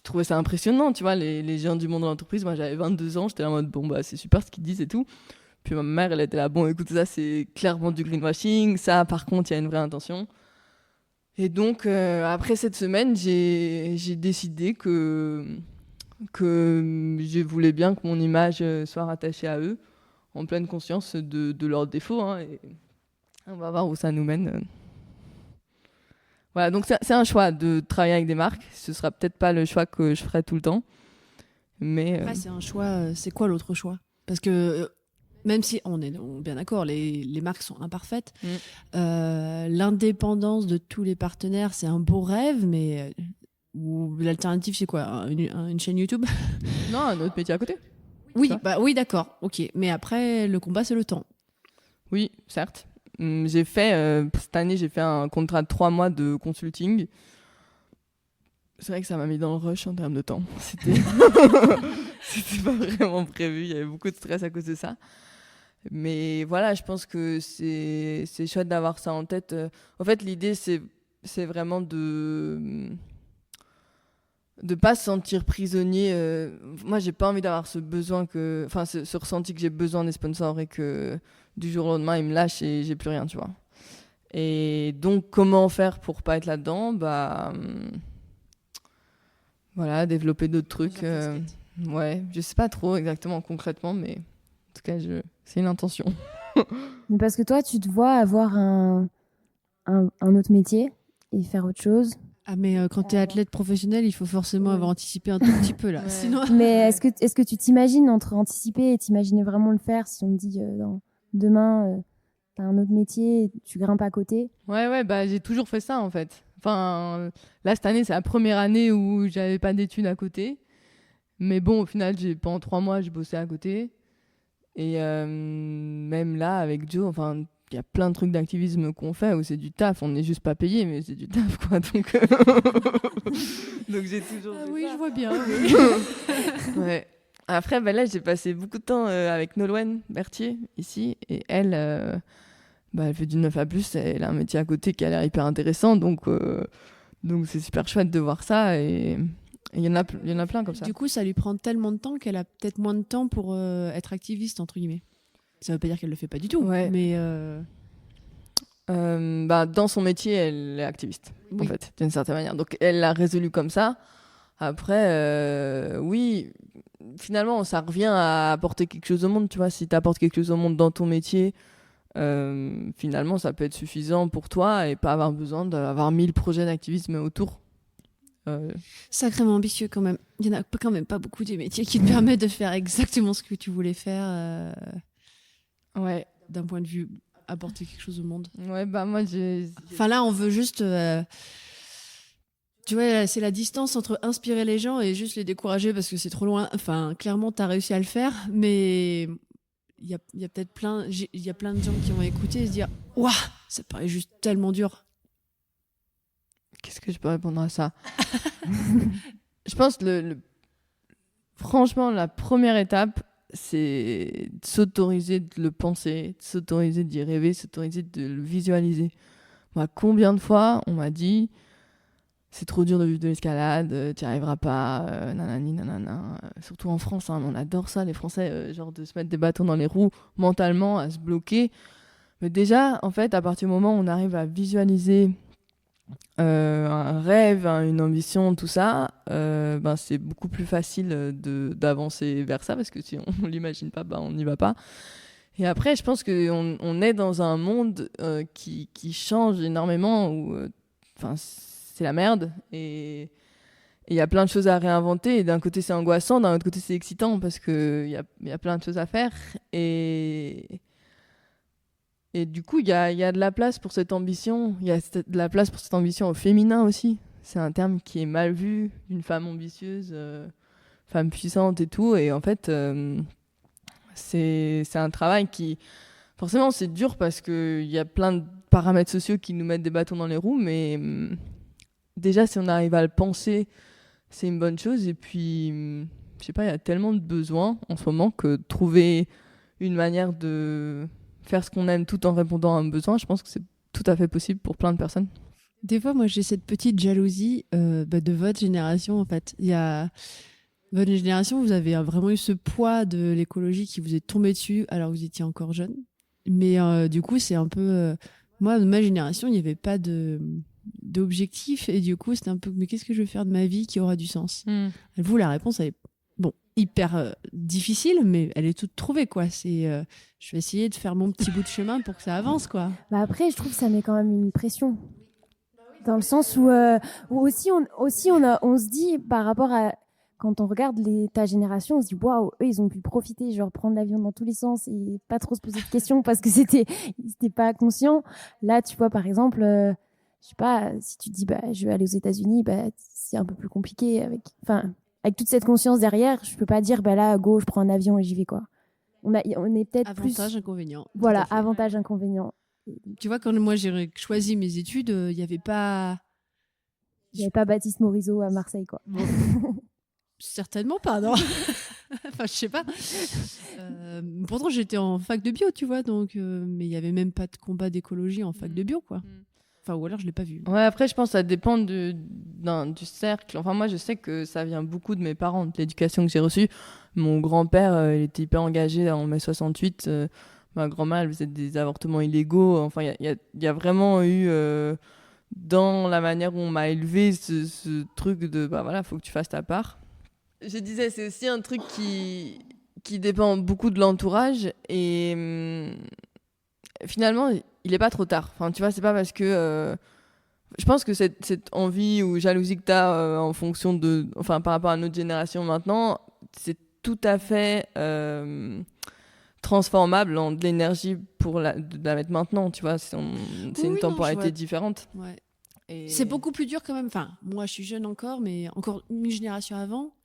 trouvais ça impressionnant, tu vois, les gens du monde de l'entreprise. Moi, j'avais 22 ans, j'étais là en mode, c'est super ce qu'ils disent et tout. Puis ma mère, elle était là, écoute, ça, c'est clairement du greenwashing. Ça, par contre, il y a une vraie intention. Et donc, après cette semaine, j'ai décidé que je voulais bien que mon image soit rattachée à eux, en pleine conscience de leurs défauts. Hein, et on va voir où ça nous mène. Voilà, donc c'est un choix de travailler avec des marques. Ce sera peut-être pas le choix que je ferai tout le temps. Mais Après, c'est un choix. C'est quoi l'autre choix? Parce que même si on est bien d'accord, les marques sont imparfaites, l'indépendance de tous les partenaires, c'est un beau rêve, mais ou l'alternative, c'est quoi? Une chaîne YouTube? Non, un autre métier à côté. Oui, oui, d'accord, ok. Mais après, le combat, c'est le temps. Oui, certes. Cette année, j'ai fait un contrat de 3 mois de consulting. C'est vrai que ça m'a mis dans le rush en termes de temps. C'était pas vraiment prévu. Il y avait beaucoup de stress à cause de ça. Mais voilà, je pense que c'est chouette d'avoir ça en tête. En fait, l'idée, c'est vraiment de pas se sentir prisonnier. Moi, j'ai pas envie d'avoir ce ressenti que j'ai besoin des sponsors et que du jour au lendemain, ils me lâchent et j'ai plus rien, tu vois. Et donc, comment faire pour pas être là-dedans? Voilà, développer d'autres trucs. Ouais, je sais pas trop exactement concrètement, mais en tout cas, c'est une intention. Mais parce que toi, tu te vois avoir un autre métier et faire autre chose. Ah, mais quand t'es athlète professionnel, il faut forcément avoir anticipé un tout petit peu, là. Ouais. Sinon... Mais est-ce que tu t'imagines entre anticiper et t'imaginer vraiment le faire si on te dit demain, t'as un autre métier, tu grimpes à côté? Ouais, j'ai toujours fait ça en fait. Enfin, là, cette année, c'est la première année où j'avais pas d'études à côté. Mais bon, au final, pendant 3 mois, j'ai bossé à côté. Et même là, avec Joe, enfin, il y a plein de trucs d'activisme qu'on fait où c'est du taf. On n'est juste pas payé, mais c'est du taf, quoi. Donc j'ai toujours fait oui, ça. je vois bien. Oui. Ouais. Après, là, j'ai passé beaucoup de temps avec Nolwenn Berthier, ici. Et elle, elle fait du 9A+, elle a un métier à côté qui a l'air hyper intéressant. Donc c'est super chouette de voir ça. Et il y en a plein comme ça. Du coup, ça lui prend tellement de temps qu'elle a peut-être moins de temps pour être activiste, entre guillemets. Ça veut pas dire qu'elle le fait pas du tout, Ouais. mais... dans son métier, elle est activiste, en fait, d'une certaine manière. Donc, elle l'a résolu comme ça. Après, oui, finalement, ça revient à apporter quelque chose au monde, tu vois. Si tu apportes quelque chose au monde dans ton métier, finalement, ça peut être suffisant pour toi et pas avoir besoin d'avoir 1000 projets d'activisme autour. Sacrément ambitieux quand même. Il y en a quand même pas beaucoup des métiers qui te permettent de faire exactement ce que tu voulais faire. Ouais. D'un point de vue apporter quelque chose au monde. Ouais, moi Enfin là, on veut juste. Tu vois, c'est la distance entre inspirer les gens et juste les décourager parce que c'est trop loin. Enfin, clairement, t'as réussi à le faire, mais il y a peut-être plein de gens qui vont écouter et se dire waouh, ça paraît juste tellement dur. Qu'est-ce que je peux répondre à ça? Je pense franchement, la première étape, c'est de s'autoriser de le penser, de s'autoriser d'y rêver, de s'autoriser de le visualiser. Moi, combien de fois on m'a dit c'est trop dur de vivre de l'escalade, tu n'y arriveras pas, nanani, nanana. Surtout en France, hein, on adore ça, les Français, genre de se mettre des bâtons dans les roues mentalement, à se bloquer. Mais déjà, en fait, à partir du moment où on arrive à visualiser un rêve, une ambition, tout ça, c'est beaucoup plus facile d'avancer vers ça parce que si on l'imagine pas, on n'y va pas. Et après, je pense qu'on est dans un monde qui change énormément où c'est la merde et il y a plein de choses à réinventer. Et d'un côté, c'est angoissant, d'un autre côté, c'est excitant parce qu'il y a plein de choses à faire. Et du coup, il y a de la place pour cette ambition. Il y a de la place pour cette ambition au féminin aussi. C'est un terme qui est mal vu, d'une femme ambitieuse, femme puissante et tout. Et en fait, c'est un travail qui... Forcément, c'est dur parce qu'il y a plein de paramètres sociaux qui nous mettent des bâtons dans les roues. Mais déjà, si on arrive à le penser, c'est une bonne chose. Et puis, je sais pas, il y a tellement de besoins en ce moment que trouver une manière de... faire ce qu'on aime tout en répondant à un besoin, je pense que c'est tout à fait possible pour plein de personnes. Des fois, moi, j'ai cette petite jalousie de votre génération, en fait. Votre génération, vous avez vraiment eu ce poids de l'écologie qui vous est tombé dessus alors que vous étiez encore jeune. Mais du coup, c'est un peu... moi, de ma génération, il n'y avait pas de... d'objectifs et du coup c'était un peu mais qu'est-ce que je vais faire de ma vie qui aura du sens. Vous la réponse elle est hyper difficile mais elle est toute trouvée quoi. C'est je vais essayer de faire mon petit bout de chemin pour que ça avance quoi. Après je trouve que ça met quand même une pression dans le sens où aussi on se dit par rapport à quand on regarde ta génération, on se dit waouh, eux ils ont pu profiter, genre prendre l'avion dans tous les sens et pas trop se poser de questions parce que ils étaient pas conscients. Là, tu vois par exemple, je sais pas, si tu te dis je vais aller aux États-Unis, c'est un peu plus compliqué avec toute cette conscience derrière. Je peux pas dire là go, je prends un avion et j'y vais quoi. On est peut-être avantage inconvénient. Voilà, avantage inconvénient. Tu vois quand moi j'ai choisi mes études, il y avait pas Baptiste Morisot à Marseille quoi. Bon. Certainement pas, non. Enfin, je sais pas. Pourtant, j'étais en fac de bio, tu vois, donc, mais il n'y avait même pas de combat d'écologie en fac de bio, quoi. Enfin, ou alors je l'ai pas vu. Ouais, après, je pense que ça dépend du cercle. Enfin, moi, je sais que ça vient beaucoup de mes parents, de l'éducation que j'ai reçue. Mon grand-père, il était hyper engagé en mai 68. Ma grand-mère, elle faisait des avortements illégaux. Enfin, il y a vraiment eu... dans la manière où on m'a élevé, ce truc de, faut que tu fasses ta part. Je disais, c'est aussi un truc qui dépend beaucoup de l'entourage et finalement, il n'est pas trop tard. Enfin, tu vois, c'est pas parce que... je pense que cette envie ou jalousie que tu as en fonction par rapport à notre génération maintenant, c'est tout à fait transformable en de l'énergie pour de la mettre maintenant, tu vois. C'est une temporalité différente. Ouais. Et... C'est beaucoup plus dur quand même. Enfin, moi, je suis jeune encore, mais encore une génération avant,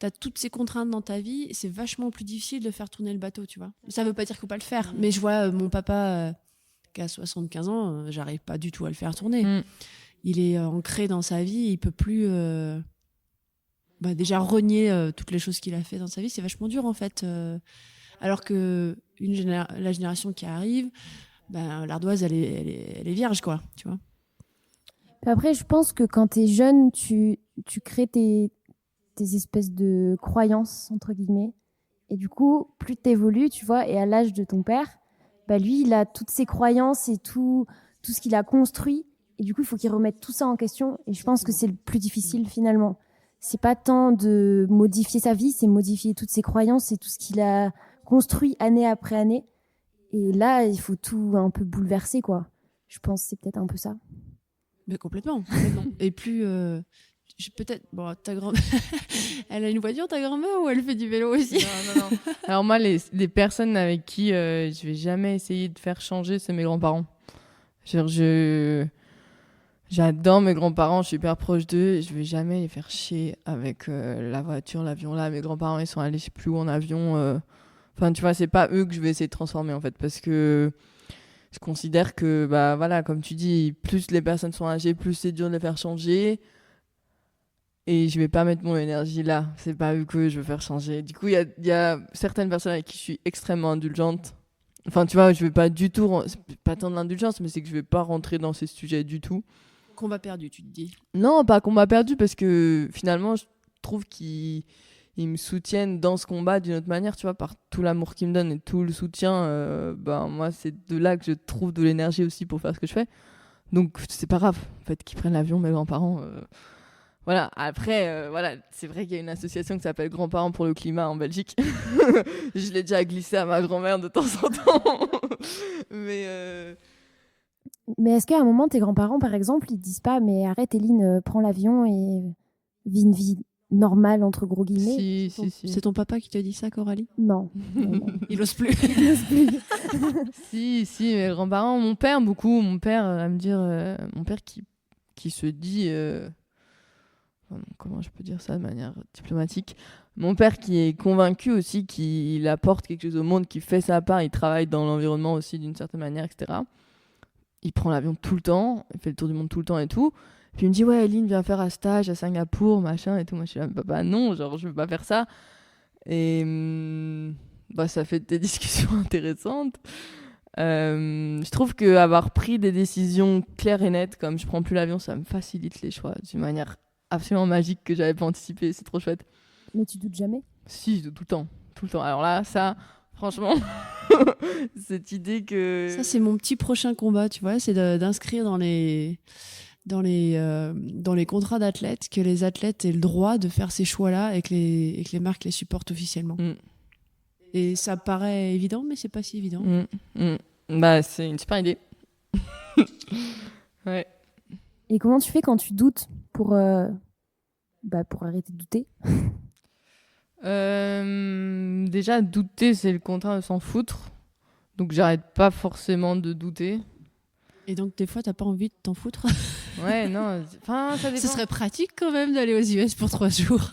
t'as toutes ces contraintes dans ta vie, c'est vachement plus difficile de faire tourner le bateau, tu vois. Ça veut pas dire qu'il faut pas le faire, mais je vois mon papa qui a 75 ans, j'arrive pas du tout à le faire tourner. Il est ancré dans sa vie, il peut plus déjà renier toutes les choses qu'il a fait dans sa vie, c'est vachement dur en fait. Alors que la génération qui arrive, l'ardoise elle est vierge quoi, tu vois. Après, je pense que quand t'es jeune, tu crées tes espèces de croyances, entre guillemets. Et du coup, plus t'évolues, tu vois, et à l'âge de ton père, lui, il a toutes ses croyances et tout ce qu'il a construit. Et du coup, il faut qu'il remette tout ça en question. Et je pense que c'est le plus difficile, finalement. C'est pas tant de modifier sa vie, c'est modifier toutes ses croyances et tout ce qu'il a construit année après année. Et là, il faut tout un peu bouleverser, quoi. Je pense que c'est peut-être un peu ça. Mais complètement. Et plus peut-être ta grand elle a une voiture ta grand-mère ou elle fait du vélo aussi? Non. Alors moi les personnes avec qui je vais jamais essayer de faire changer, c'est mes grands-parents. J'adore mes grands-parents, je suis hyper proche d'eux, je vais jamais les faire chier avec la voiture, l'avion. Là mes grands-parents ils sont allés je sais plus où en avion. Enfin tu vois, c'est pas eux que je vais essayer de transformer en fait, parce que je considère que, comme tu dis, plus les personnes sont âgées, plus c'est dur de les faire changer. Et je vais pas mettre mon énergie là. C'est pas eux que je veux faire changer. Du coup, il y a certaines personnes avec qui je suis extrêmement indulgente. Enfin, tu vois, je vais pas du tout... C'est pas tant de l'indulgence, mais c'est que je vais pas rentrer dans ces sujets du tout. Combat perdu, tu te dis? Non, pas combat perdu, parce que finalement, je trouve qu'ils me soutiennent dans ce combat d'une autre manière, tu vois, par tout l'amour qu'ils me donnent et tout le soutien. Moi, c'est de là que je trouve de l'énergie aussi pour faire ce que je fais. Donc, c'est pas grave, en fait, qu'ils prennent l'avion, mes grands-parents. Voilà, après, c'est vrai qu'il y a une association qui s'appelle Grands-parents pour le climat en Belgique. Je l'ai déjà glissé à ma grand-mère de temps en temps. Mais est-ce qu'à un moment, tes grands-parents, par exemple, ils te disent pas « Mais arrête, Éline, prends l'avion et vis une vie normale, entre gros guillemets ». Si. C'est ton papa qui te dit ça, Coralie? Non. Il ose plus. Si, mes grands-parents, mon père, beaucoup. Mon père, à me dire... mon père qui se dit... comment je peux dire ça de manière diplomatique? Mon père qui est convaincu aussi qu'il apporte quelque chose au monde, qui fait sa part, il travaille dans l'environnement aussi d'une certaine manière, etc. Il prend l'avion tout le temps, il fait le tour du monde tout le temps et tout. Puis il me dit ouais, Eline, viens faire un stage à Singapour, machin et tout. Moi je suis là, papa, non, genre je veux pas faire ça. Et ça fait des discussions intéressantes. Je trouve qu'avoir pris des décisions claires et nettes, comme je prends plus l'avion, ça me facilite les choix d'une manière absolument magique que j'avais pas anticipé. C'est trop chouette. Mais tu doutes jamais? Si, tout le temps. Alors là, ça, franchement, cette idée que... Ça, c'est mon petit prochain combat, tu vois, c'est d'inscrire dans dans les contrats d'athlètes que les athlètes aient le droit de faire ces choix-là et que les marques les supportent officiellement. Et ça paraît évident, mais c'est pas si évident. Bah, c'est une super idée. Ouais. Et comment tu fais quand tu doutes pour arrêter de douter? Déjà, douter, c'est le contraire de s'en foutre. Donc, j'arrête pas forcément de douter. Et donc, des fois, t'as pas envie de t'en foutre? Ouais, non. Enfin, ça dépend. Ce serait pratique quand même d'aller aux US pour 3 jours.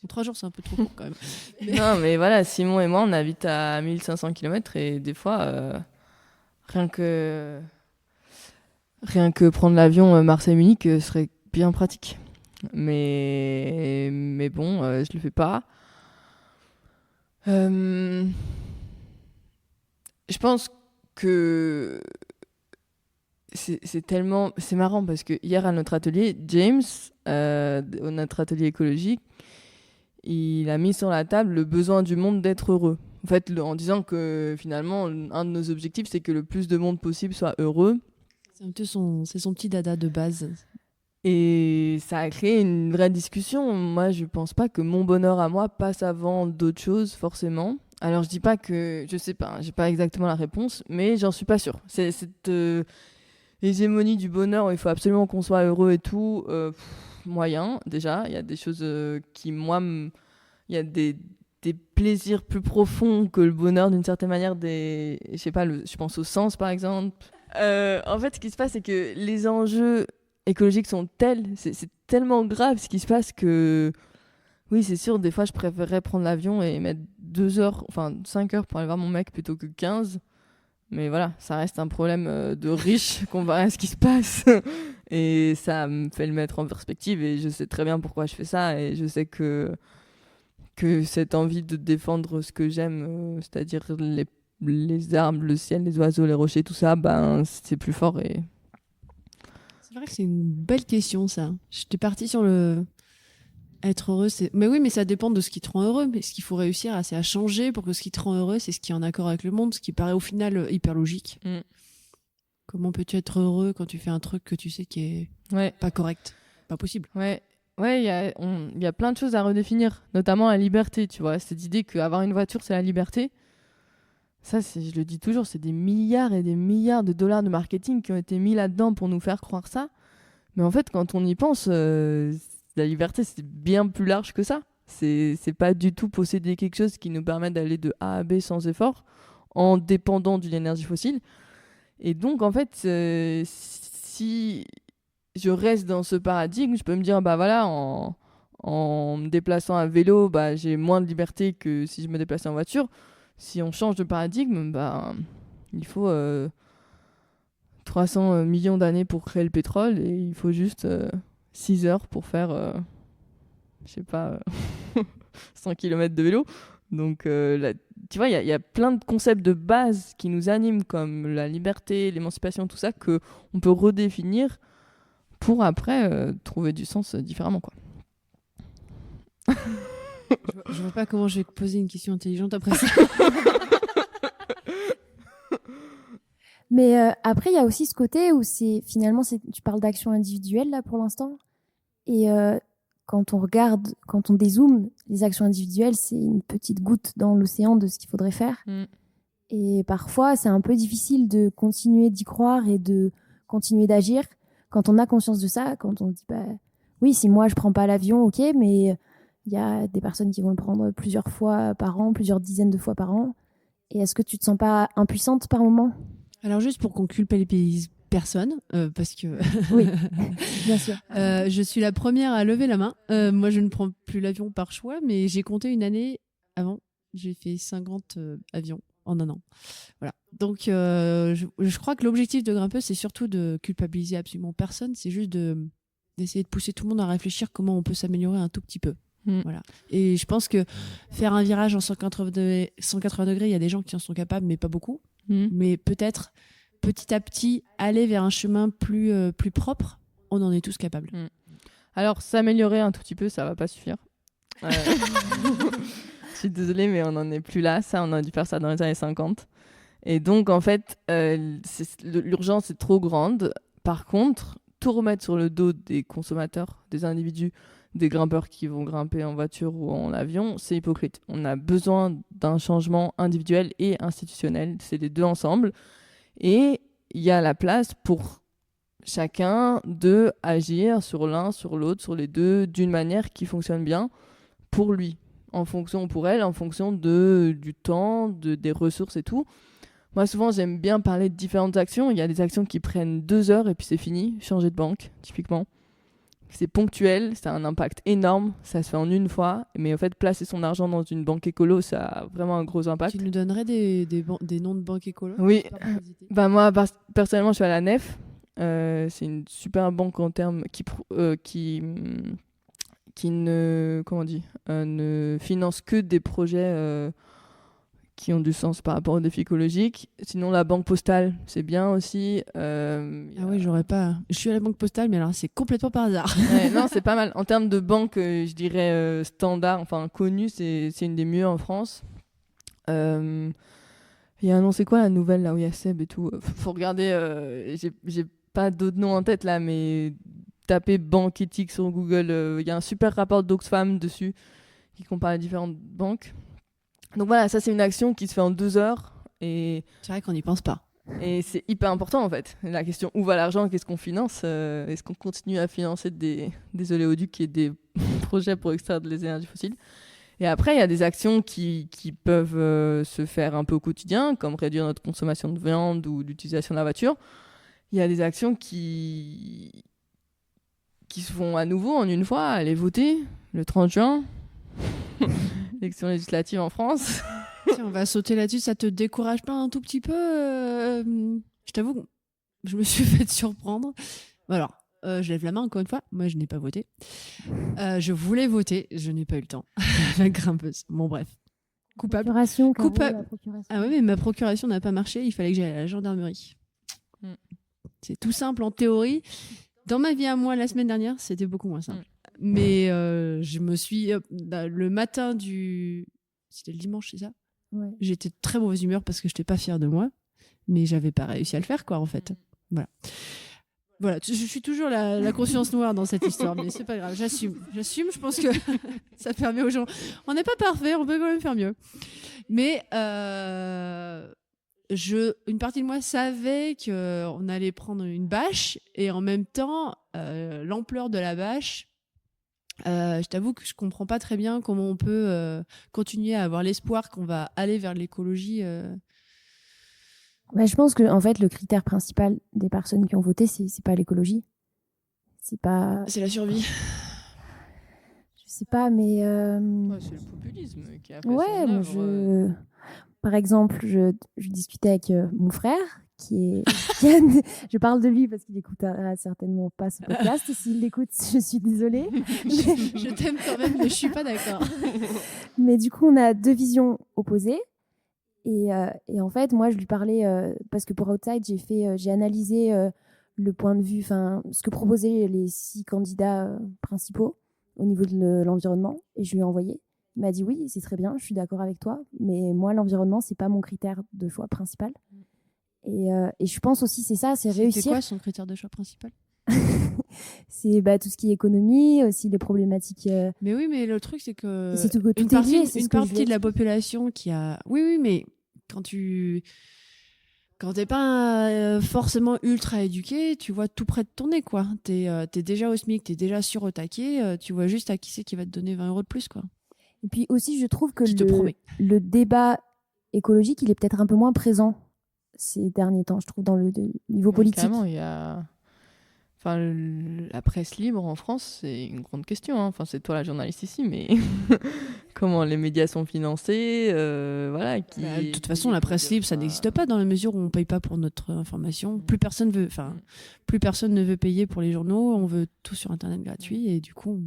3 jours, c'est un peu trop court quand même. Non, mais voilà, Simon et moi, on habite à 1500 km et des fois, rien que prendre l'avion Marseille-Munich serait bien pratique. Mais bon, je le fais pas. Je pense que c'est marrant parce que hier à notre atelier, James, notre atelier écologique, il a mis sur la table le besoin du monde d'être heureux. En fait, en disant que finalement, un de nos objectifs, c'est que le plus de monde possible soit heureux. C'est son petit dada de base. Et ça a créé une vraie discussion. Moi, je pense pas que mon bonheur à moi passe avant d'autres choses, forcément. Alors, je dis pas que... Je sais pas, j'ai pas exactement la réponse, mais j'en suis pas sûre. C'est cette hégémonie du bonheur où il faut absolument qu'on soit heureux et tout... moyen, déjà. Il y a des choses qui, moi... Il y a des plaisirs plus profonds que le bonheur, d'une certaine manière. Je sais pas, je pense au sens, par exemple. En fait, ce qui se passe, c'est que les enjeux écologiques sont tels, c'est tellement grave ce qui se passe que... Oui, c'est sûr, des fois, je préférerais prendre l'avion et mettre 2 heures, enfin 5 heures pour aller voir mon mec plutôt que 15. Mais voilà, ça reste un problème de riche comparé à ce qui se passe. Et ça me fait le mettre en perspective et je sais très bien pourquoi je fais ça. Et je sais que cette envie de défendre ce que j'aime, c'est-à-dire les arbres, le ciel, les oiseaux, les rochers, tout ça, ben, c'est plus fort. Et... C'est vrai que c'est une belle question, ça. J'étais partie sur le... Être heureux, c'est... Mais oui, mais ça dépend de ce qui te rend heureux. Mais ce qu'il faut réussir, c'est à changer pour que ce qui te rend heureux, c'est ce qui est en accord avec le monde, ce qui paraît au final hyper logique. Comment peux-tu être heureux quand tu fais un truc que tu sais qui est pas correct? Pas possible. Ouais, il y a plein de choses à redéfinir, notamment la liberté, tu vois. Cette idée qu'avoir une voiture, c'est la liberté. Ça, je le dis toujours, c'est des milliards et des milliards de dollars de marketing qui ont été mis là-dedans pour nous faire croire ça. Mais en fait, quand on y pense... La liberté, c'est bien plus large que ça. C'est pas du tout posséder quelque chose qui nous permet d'aller de A à B sans effort, en dépendant d'une énergie fossile. Et donc, en fait, si je reste dans ce paradigme, je peux me dire, bah voilà, en me déplaçant à vélo, bah, j'ai moins de liberté que si je me déplaçais en voiture. Si on change de paradigme, bah, il faut 300 millions d'années pour créer le pétrole et il faut juste... 6 heures pour faire, je sais pas, 100 km de vélo. Donc, là, tu vois, il y a plein de concepts de base qui nous animent, comme la liberté, l'émancipation, tout ça, qu'on peut redéfinir pour après trouver du sens différemment, quoi. Je vois pas comment je vais te poser une question intelligente après ça. Mais après, il y a aussi ce côté où tu parles d'action individuelle là pour l'instant. Et quand on dézoome, les actions individuelles, c'est une petite goutte dans l'océan de ce qu'il faudrait faire. Et parfois, c'est un peu difficile de continuer d'y croire et de continuer d'agir quand on a conscience de ça, quand on dit, bah, oui, si moi je prends pas l'avion, ok, mais il y a des personnes qui vont le prendre plusieurs fois par an, plusieurs dizaines de fois par an. Et est-ce que tu te sens pas impuissante par moment? Alors juste pour qu'on culpabilise personne, parce que oui, bien sûr. Je suis la première à lever la main. Moi, je ne prends plus l'avion par choix, mais j'ai compté une année avant. J'ai fait 50 avions en un an. Voilà. Donc, je crois que l'objectif de Grimpeuse, c'est surtout de culpabiliser absolument personne. C'est juste d'essayer de pousser tout le monde à réfléchir comment on peut s'améliorer un tout petit peu. Voilà. Et je pense que faire un virage en 180 degrés, il y a des gens qui en sont capables, mais pas beaucoup. Mais peut-être petit à petit aller vers un chemin plus propre, on en est tous capables. Alors s'améliorer un tout petit peu, ça va pas suffire. Je suis désolée, mais on n'en est plus là. Ça, on a dû faire ça dans les années 50. Et donc en fait, l'urgence est trop grande. Par contre, tout remettre sur le dos des consommateurs, des individus, des grimpeurs qui vont grimper en voiture ou en avion, c'est hypocrite. On a besoin d'un changement individuel et institutionnel, c'est les deux ensemble. Et il y a la place pour chacun de agir sur l'un, sur l'autre, sur les deux, d'une manière qui fonctionne bien pour lui, en fonction, pour elle, en fonction du temps, des ressources et tout. Moi, souvent, j'aime bien parler de différentes actions. Il y a des actions qui prennent 2 heures et puis c'est fini. Changer de banque, typiquement. C'est ponctuel, ça a un impact énorme, ça se fait en une fois. Mais en fait, placer son argent dans une banque écolo, ça a vraiment un gros impact. Tu nous donnerais des noms de banques écolo? Oui. Moi, personnellement, je suis à la Nef. C'est une super banque en termes qui ne finance que des projets qui ont du sens par rapport aux défis écologiques. Sinon, la banque postale, c'est bien aussi. Oui, j'aurais pas. Je suis à la banque postale, mais alors c'est complètement par hasard. Ouais, non, c'est pas mal. En termes de banque, je dirais standard, enfin connue, c'est une des mieux en France. Il y a un nom, c'est quoi la nouvelle là où il y a Seb et tout? Faut regarder. J'ai pas d'autres noms en tête là, mais taper banque éthique sur Google. Il y a un super rapport d'Oxfam dessus qui compare les différentes banques. Donc voilà, ça c'est une action qui se fait en 2 heures. Et c'est vrai qu'on n'y pense pas. Et c'est hyper important en fait. La question où va l'argent, qu'est-ce qu'on finance? Est-ce qu'on continue à financer des oléoducs et des projets pour extraire des énergies fossiles? Et après, il y a des actions qui peuvent se faire un peu au quotidien, comme réduire notre consommation de viande ou l'utilisation de la voiture. Il y a des actions qui se font à nouveau en une fois. Aller voter le 30 juin. Élection législative en France. Tiens, on va sauter là-dessus. Ça te décourage pas un tout petit peu? Je t'avoue, je me suis fait surprendre. Alors, je lève la main encore une fois. Moi, je n'ai pas voté. Je voulais voter. Je n'ai pas eu le temps. La grimpeuse. Bon, bref. Coupable. Coupable. Ah ouais, mais ma procuration n'a pas marché. Il fallait que j'aille à la gendarmerie. C'est tout simple en théorie. Dans ma vie à moi, la semaine dernière, c'était beaucoup moins simple. Mais je me suis... le matin du... C'était le dimanche, c'est ça? Ouais. J'étais de très mauvaise humeur parce que je n'étais pas fière de moi. Mais j'avais pas réussi à le faire, quoi, en fait. Voilà, je suis toujours la conscience noire dans cette histoire, mais c'est pas grave, j'assume, je pense que ça permet aux gens... On n'est pas parfait, on peut quand même faire mieux. Mais une partie de moi savait qu'on allait prendre une bâche, et en même temps, l'ampleur de la bâche, je t'avoue que je comprends pas très bien comment on peut continuer à avoir l'espoir qu'on va aller vers l'écologie. Je pense que en fait le critère principal des personnes qui ont voté, c'est pas l'écologie, c'est la survie. Je sais pas, mais c'est le populisme qui a fait son œuvre. Par exemple, je discutais avec mon frère je parle de lui parce qu'il écoutera certainement pas ce podcast. S'il l'écoute, je suis désolée. Je t'aime quand même, mais je suis pas d'accord. Mais du coup, on a 2 visions opposées. Et en fait, moi, je lui parlais parce que pour Outside, j'ai analysé le point de vue, ce que proposaient les 6 candidats principaux au niveau de l'environnement, et je lui ai envoyé. Il m'a dit oui, c'est très bien, je suis d'accord avec toi, mais moi, l'environnement, c'est pas mon critère de choix principal. Et je pense aussi, c'est réussir. C'est quoi son critère de choix principal? C'est tout ce qui est économie, aussi les problématiques. Mais oui, mais le truc, c'est que c'est tout une partie de la population qui a... Oui, mais quand t'es pas forcément ultra éduqué, tu vois tout près de ton nez, quoi. T'es déjà au SMIC, t'es déjà sur au taquet, tu vois juste à qui c'est qui va te donner 20 € de plus, quoi. Et puis aussi, je trouve que le débat écologique, il est peut-être un peu moins présent ces derniers temps, je trouve, dans le niveau politique. Carrément, il y a... la presse libre en France, c'est une grande question. Hein. C'est toi la journaliste ici, mais comment les médias sont financés, de toute façon, la presse libre, ça n'existe pas dans la mesure où on ne paye pas pour notre information. Plus personne ne veut payer pour les journaux. On veut tout sur Internet gratuit, et du coup...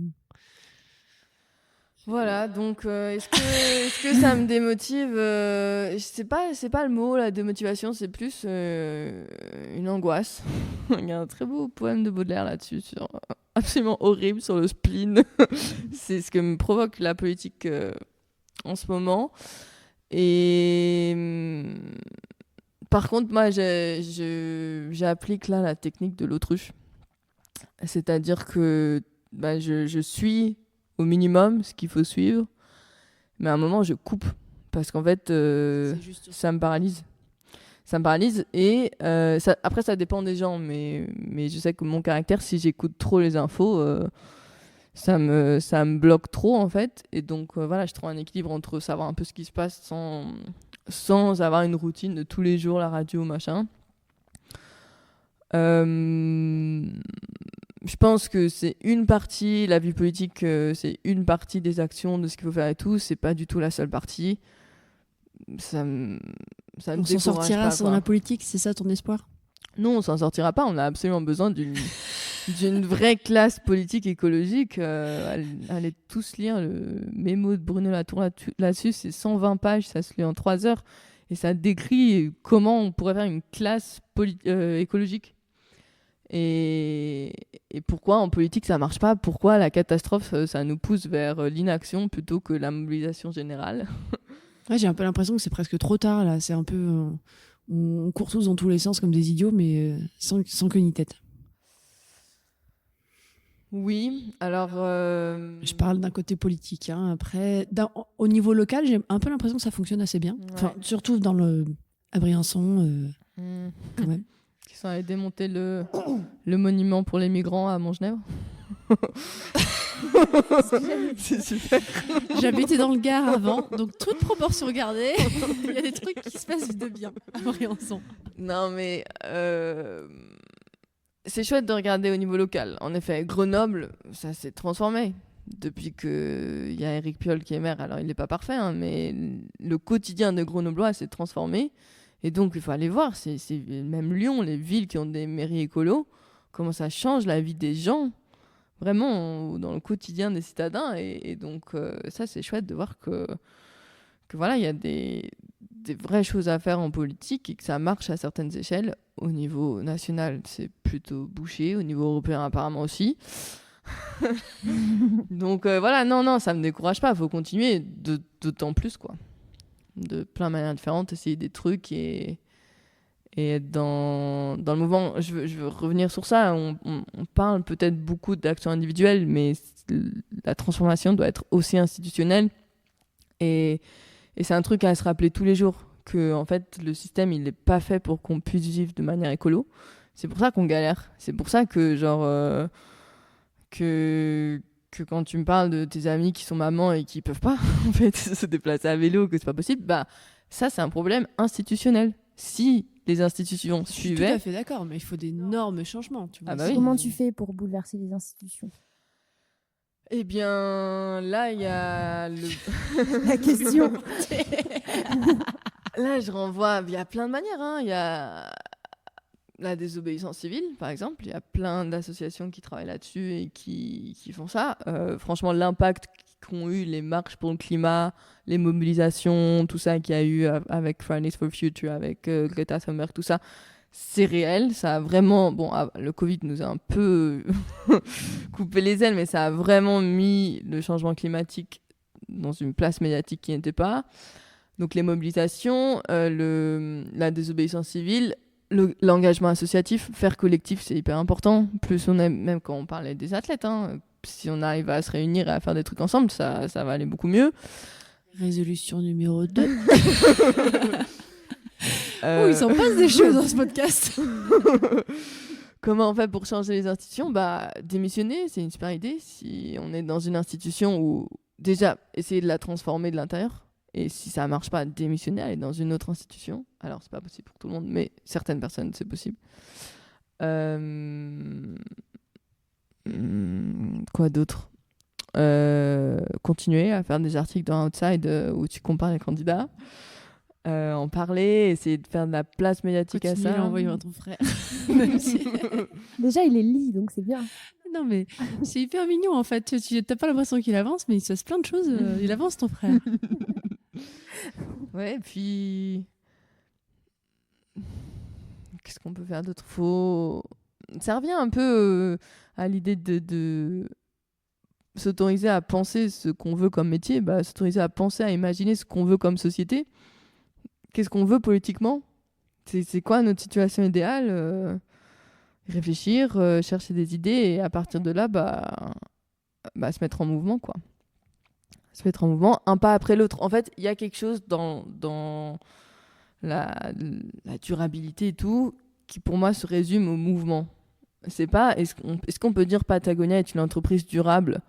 Voilà, donc est-ce que ça me démotive? C'est pas le mot, la démotivation, c'est plus une angoisse. Il y a un très beau poème de Baudelaire là-dessus, absolument horrible, sur le spleen. C'est ce que me provoque la politique en ce moment. Et par contre, moi, j'applique là la technique de l'autruche. C'est-à-dire que je suis au minimum ce qu'il faut suivre, mais à un moment, je coupe. Parce qu'en fait, ça me paralyse. Ça me paralyse et après, ça dépend des gens, mais je sais que mon caractère, si j'écoute trop les infos, ça me bloque trop, en fait. Et donc, voilà, je trouve un équilibre entre savoir un peu ce qui se passe sans avoir une routine de tous les jours, la radio, machin. Je pense que c'est une partie, la vie politique, c'est une partie des actions, de ce qu'il faut faire et tout. C'est pas du tout la seule partie. Ça me On s'en sortira dans la politique, c'est ça ton espoir? Non, on s'en sortira pas. On a absolument besoin d'une vraie classe politique écologique. Allez tous lire le mémo de Bruno Latour là-dessus. C'est 120 pages, ça se lit en 3 heures. Et ça décrit comment on pourrait faire une classe écologique. Et pourquoi en politique ça marche pas? Pourquoi la catastrophe ça nous pousse vers l'inaction plutôt que la mobilisation générale? Ouais, j'ai un peu l'impression que c'est presque trop tard là. C'est un peu on court tous dans tous les sens comme des idiots, mais sans queue ni tête. Oui, alors je parle d'un côté politique. Hein. Après, au niveau local, j'ai un peu l'impression que ça fonctionne assez bien. Ouais. Enfin, surtout à Briançon, quand même. Qui sont allés démonter le monument pour les migrants à Montgenèvre. C'est super. J'habitais dans le Gard avant, donc toute proportion gardée, il y a des trucs qui se passent de bien à Briançon. Non, mais c'est chouette de regarder au niveau local. En effet, Grenoble, ça s'est transformé. Depuis qu'il y a Éric Piolle qui est maire, alors il n'est pas parfait, hein, mais le quotidien de Grenoblois s'est transformé. Et donc, il faut aller voir. C'est même Lyon, les villes qui ont des mairies écolos, comment ça change la vie des gens, vraiment, dans le quotidien des citadins. Et donc, ça, c'est chouette de voir que voilà, il y a des vraies choses à faire en politique et que ça marche à certaines échelles. Au niveau national, c'est plutôt bouché. Au niveau européen, apparemment aussi. Donc, voilà, non, ça me décourage pas. Il faut continuer, d'autant plus, quoi. De plein de manières différentes, essayer des trucs et être dans le mouvement. Je veux revenir sur ça. On parle peut-être beaucoup d'actions individuelles, mais la transformation doit être aussi institutionnelle. Et c'est un truc à se rappeler tous les jours, que en fait, le système, il n'est pas fait pour qu'on puisse vivre de manière écolo. C'est pour ça qu'on galère. C'est pour ça que, genre, que quand tu me parles de tes amis qui sont mamans et qui peuvent pas en fait se déplacer à vélo, que c'est pas possible, bah ça c'est un problème institutionnel. Si les institutions suivaient... Je suis tout à fait d'accord, mais il faut d'énormes changements. Tu vois. Ah bah oui. Comment tu fais pour bouleverser les institutions? Eh bien, là il y a La question. Là je renvoie, il y a plein de manières, hein. Il y a la désobéissance civile, par exemple. Il y a plein d'associations qui travaillent là-dessus et qui font ça. Franchement, l'impact qu'ont eu les marches pour le climat, les mobilisations, tout ça qu'il y a eu avec Fridays for Future, avec Greta Thunberg, tout ça, c'est réel. Ça a vraiment... Bon, le Covid nous a un peu coupé les ailes, mais ça a vraiment mis le changement climatique dans une place médiatique qui n'était pas. Donc les mobilisations, la désobéissance civile... L'engagement associatif, faire collectif, c'est hyper important. Plus on aime, même quand on parlait des athlètes, hein, si on arrive à se réunir et à faire des trucs ensemble, ça va aller beaucoup mieux. Résolution numéro 2. Il s'en passe des choses dans ce podcast. Comment on fait pour changer les institutions? Démissionner, c'est une super idée. Si on est dans une institution où, déjà, essayer de la transformer de l'intérieur. Et si ça ne marche pas, démissionner, aller dans une autre institution. Alors, c'est pas possible pour tout le monde, mais certaines personnes, c'est possible. Quoi d'autre? Continuer à faire des articles dans Outside où tu compares les candidats. En parler, essayer de faire de la place médiatique à ça. Envoyer à ton frère. Déjà, il est lit, donc c'est bien. Non, mais c'est hyper mignon, en fait. Tu n'as pas l'impression qu'il avance, mais il se passe plein de choses. Il avance, ton frère. Ouais, et puis... Qu'est-ce qu'on peut faire d'autre? Ça revient un peu à l'idée de s'autoriser à penser ce qu'on veut comme métier, s'autoriser à penser, à imaginer ce qu'on veut comme société. Qu'est-ce qu'on veut politiquement? C'est quoi notre situation idéale? réfléchir, chercher des idées et à partir de là, se mettre en mouvement, quoi. Se mettre en mouvement, un pas après l'autre. En fait, il y a quelque chose dans la durabilité et tout qui, pour moi, se résume au mouvement. C'est pas, est-ce qu'on peut dire Patagonia est une entreprise durable ?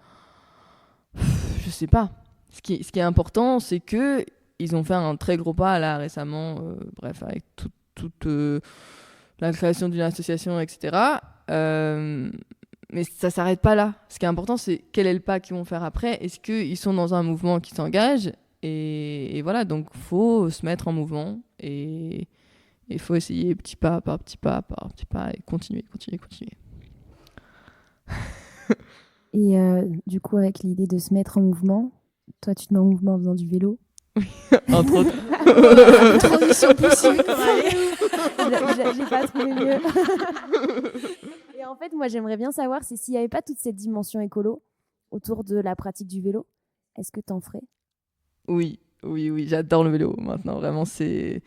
Je sais pas. Ce qui est important, c'est que ils ont fait un très gros pas là récemment, avec toute la création d'une association, etc. Mais ça s'arrête pas là. Ce qui est important, c'est quel est le pas qu'ils vont faire après. Est-ce qu'ils sont dans un mouvement qui s'engage ? Et voilà, donc faut se mettre en mouvement et il faut essayer petit pas par petit pas et continuer. Et du coup, avec l'idée de se mettre en mouvement, toi, tu te mets en mouvement en faisant du vélo. Entre autres. Transition possible. J'ai pas trouvé mieux. Et en fait, moi, j'aimerais bien savoir s'il n'y avait pas toute cette dimension écolo autour de la pratique du vélo, est-ce que t'en ferais ? Oui, j'adore le vélo. Maintenant, vraiment, c'est...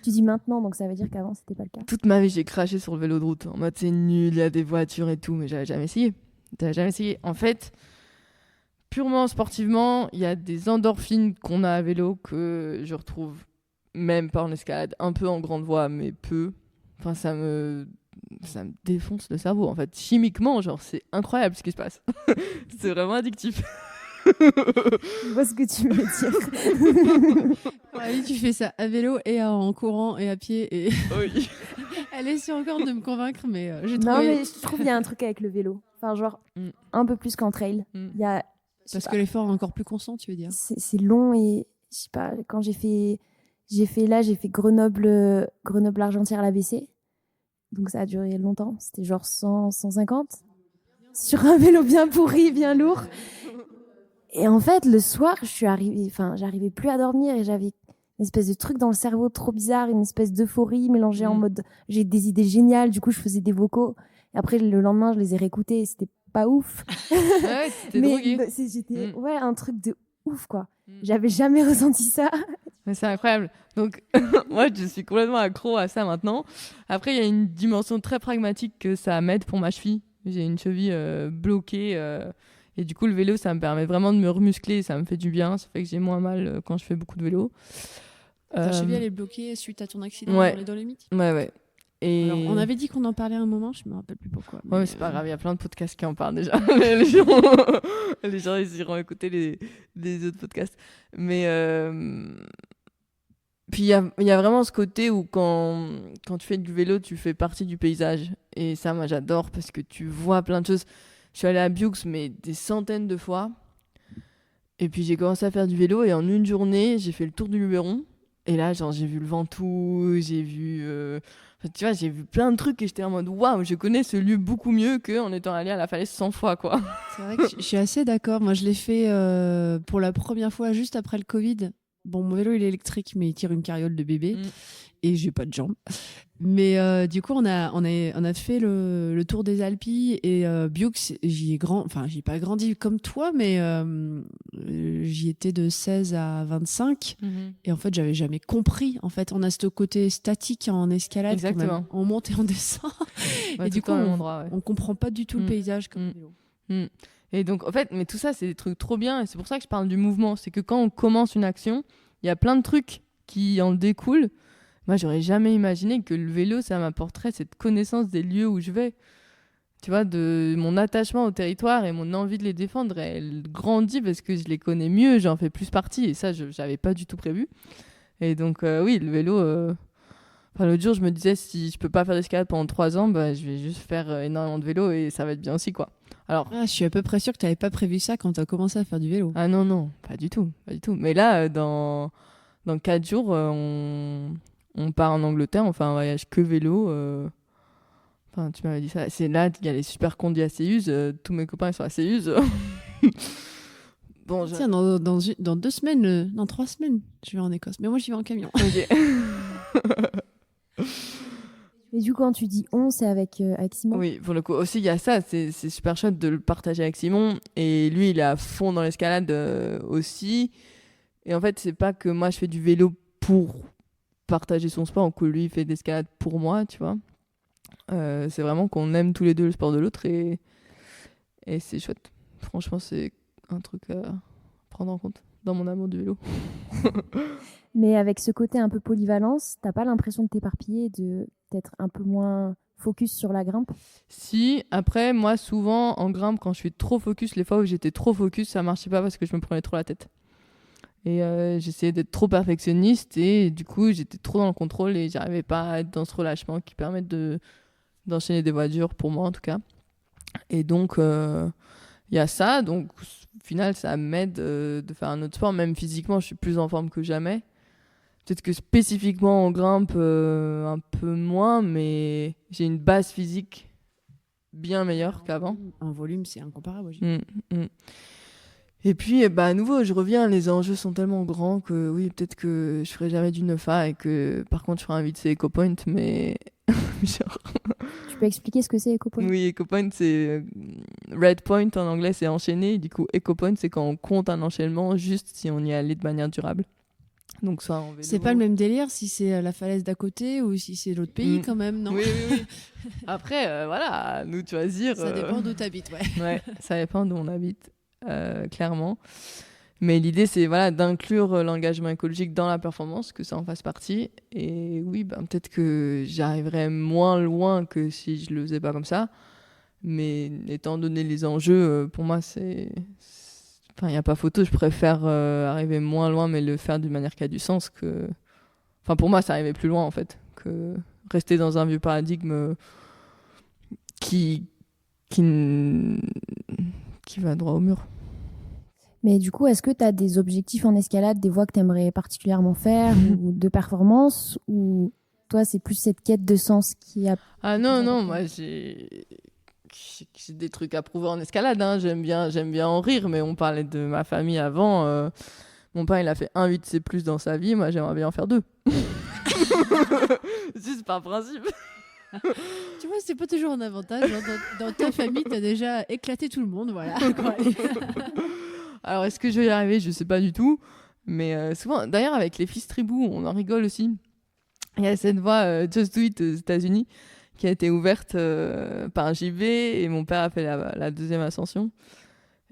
Tu dis maintenant, donc ça veut dire qu'avant, c'était pas le cas. Toute ma vie, j'ai craché sur le vélo de route. En mode, c'est nul, il y a des voitures et tout, mais j'avais jamais essayé. En fait, purement sportivement, il y a des endorphines qu'on a à vélo que je retrouve même pas en escalade, un peu en grande voie, mais peu. Enfin, ça me défonce le cerveau, en fait. Chimiquement, genre, c'est incroyable ce qui se passe. C'est vraiment addictif. Je vois ce que tu veux dire. Oui, tu fais ça à vélo et en courant et à pied. Et... Oui. Elle essaie encore de me convaincre, mais j'ai Non, trouvé... mais je trouve qu'il y a un truc avec le vélo. Enfin, genre, un peu plus qu'en trail. Il y a... Parce que l'effort est encore plus constant, tu veux dire ? C'est long et, je sais pas, quand j'ai fait Grenoble-Argentière à l'ABC. Donc ça a duré longtemps. C'était genre 100, 150. Sur un vélo bien pourri, bien lourd. Et en fait, le soir, j'arrivais plus à dormir et j'avais une espèce de truc dans le cerveau trop bizarre, une espèce d'euphorie mélangée en mode j'ai des idées géniales, du coup je faisais des vocaux. Et après, le lendemain, je les ai réécoutés et c'était pas ouf. Ouais, c'était drogué. J'étais un truc de ouf, quoi. J'avais jamais ressenti ça. Mais c'est incroyable. Donc, moi, je suis complètement accro à ça maintenant. Après, il y a une dimension très pragmatique que ça m'aide pour ma cheville. J'ai une cheville bloquée. Et du coup, le vélo, ça me permet vraiment de me remuscler. Ça me fait du bien. Ça fait que j'ai moins mal quand je fais beaucoup de vélo. Ta cheville, elle est bloquée suite à ton accident dans les Dolomites ? Ouais. Et... Alors, on avait dit qu'on en parlait à un moment, je me rappelle plus pourquoi. Mais c'est pas grave, il y a plein de podcasts qui en parlent déjà. les gens, ils iront écouter les autres podcasts. Mais puis il y a vraiment ce côté où quand tu fais du vélo, tu fais partie du paysage. Et ça, moi, j'adore parce que tu vois plein de choses. Je suis allée à Biux, mais des centaines de fois. Et puis j'ai commencé à faire du vélo et en une journée, j'ai fait le tour du Luberon. Et là, genre, j'ai vu le Ventoux, j'ai vu... tu vois, j'ai vu plein de trucs et j'étais en mode waouh, je connais ce lieu beaucoup mieux qu'en étant allée à la falaise 100 fois, quoi. C'est vrai que je suis assez d'accord. Moi, je l'ai fait pour la première fois juste après le Covid. Bon, mon vélo, il est électrique, mais il tire une carriole de bébé. Et j'ai pas de jambes. Mais du coup, on a fait le tour des Alpes et Biux, j'y ai pas grandi comme toi, mais j'y étais de 16 à 25. Et en fait, j'avais jamais compris. En fait, on a ce côté statique en escalade. Exactement. On monte et on descend. Ouais, et du coup, on comprend pas du tout le paysage comme vélo. Et donc, en fait, mais tout ça, c'est des trucs trop bien. Et c'est pour ça que je parle du mouvement. C'est que quand on commence une action, il y a plein de trucs qui en découlent. Moi, j'aurais jamais imaginé que le vélo, ça m'apporterait cette connaissance des lieux où je vais. Tu vois, de mon attachement au territoire et mon envie de les défendre, elle grandit parce que je les connais mieux, j'en fais plus partie. Et ça, je n'avais pas du tout prévu. Et donc, oui, le vélo... l'autre jour, je me disais, si je peux pas faire d'escalade pendant 3 ans, je vais juste faire énormément de vélo et ça va être bien aussi, quoi. Alors, je suis à peu près sûre que tu n'avais pas prévu ça quand tu as commencé à faire du vélo. Ah non, pas du tout. Mais là, dans 4 jours, on part en Angleterre, on fait un voyage que vélo. Enfin, tu m'avais dit ça. C'est là, il y a les super conduits à Séuse. Tous mes copains ils sont à Séuse. Bon, tiens, dans 2 semaines, dans 3 semaines, je vais en Écosse. Mais moi, j'y vais en camion. Ok. Et du coup, quand tu dis on, c'est avec Simon ? Oui, pour le coup. Aussi, il y a ça. C'est super chouette de le partager avec Simon. Et lui, il est à fond dans l'escalade aussi. Et en fait, c'est pas que moi, je fais du vélo pour partager son sport ou que lui, il fait de l'escalade pour moi, tu vois. C'est vraiment qu'on aime tous les deux le sport de l'autre et c'est chouette. Franchement, c'est un truc à prendre en compte dans mon amour du vélo. Mais avec ce côté un peu polyvalence, t'as pas l'impression de t'éparpiller et d'être un peu moins focus sur la grimpe? Si, après, moi, souvent, en grimpe, quand je suis trop focus, les fois où j'étais trop focus, ça marchait pas parce que je me prenais trop la tête. Et j'essayais d'être trop perfectionniste et du coup, j'étais trop dans le contrôle et j'arrivais pas à être dans ce relâchement qui permet d'enchaîner des voitures, pour moi en tout cas. Et donc, il y a ça. Donc, au final, ça m'aide de faire un autre sport. Même physiquement, je suis plus en forme que jamais. Peut-être que spécifiquement en grimpe, un peu moins, mais j'ai une base physique bien meilleure qu'avant. En volume, c'est incomparable. Et puis, à nouveau, je reviens, les enjeux sont tellement grands que oui, peut-être que je ferai jamais du 9A et que par contre, je ferai un vide c'est EcoPoint, mais genre... Tu peux expliquer ce que c'est EcoPoint? Oui, EcoPoint, c'est Red Point en anglais, c'est enchaîné. Du coup, EcoPoint, c'est quand on compte un enchaînement juste si on y allait de manière durable. Donc ça, en vélo. C'est pas le même délire si c'est la falaise d'à côté ou si c'est l'autre pays quand même, non? Oui. Après, voilà, à nous de choisir. Ça dépend d'où t'habites, ouais. Ouais, ça dépend d'où on habite, clairement. Mais l'idée, c'est voilà, d'inclure l'engagement écologique dans la performance, que ça en fasse partie. Et oui, peut-être que j'arriverais moins loin que si je le faisais pas comme ça. Mais étant donné les enjeux, pour moi, il n'y a pas photo. Je préfère arriver moins loin, mais le faire d'une manière qui a du sens. Pour moi, ça arrivait plus loin, en fait, que rester dans un vieux paradigme qui va droit au mur. Mais du coup, est-ce que tu as des objectifs en escalade, des voies que tu aimerais particulièrement faire ou de performance, ou toi, c'est plus cette quête de sens qui a... Ah non, moi, j'ai des trucs à prouver en escalade. Hein. J'aime bien en rire, mais on parlait de ma famille avant. Mon père, il a fait 1 8C+ dans sa vie. Moi, j'aimerais bien en faire 2. Juste par principe. Tu vois, c'est pas toujours un avantage. Dans ta famille, t'as déjà éclaté tout le monde, voilà. Alors, est-ce que je vais y arriver? Je sais pas du tout. Mais souvent, d'ailleurs, avec les fils tribou, on en rigole aussi. Il y a cette voie Just Do It aux États-Unis qui a été ouverte par JV et mon père a fait la deuxième ascension.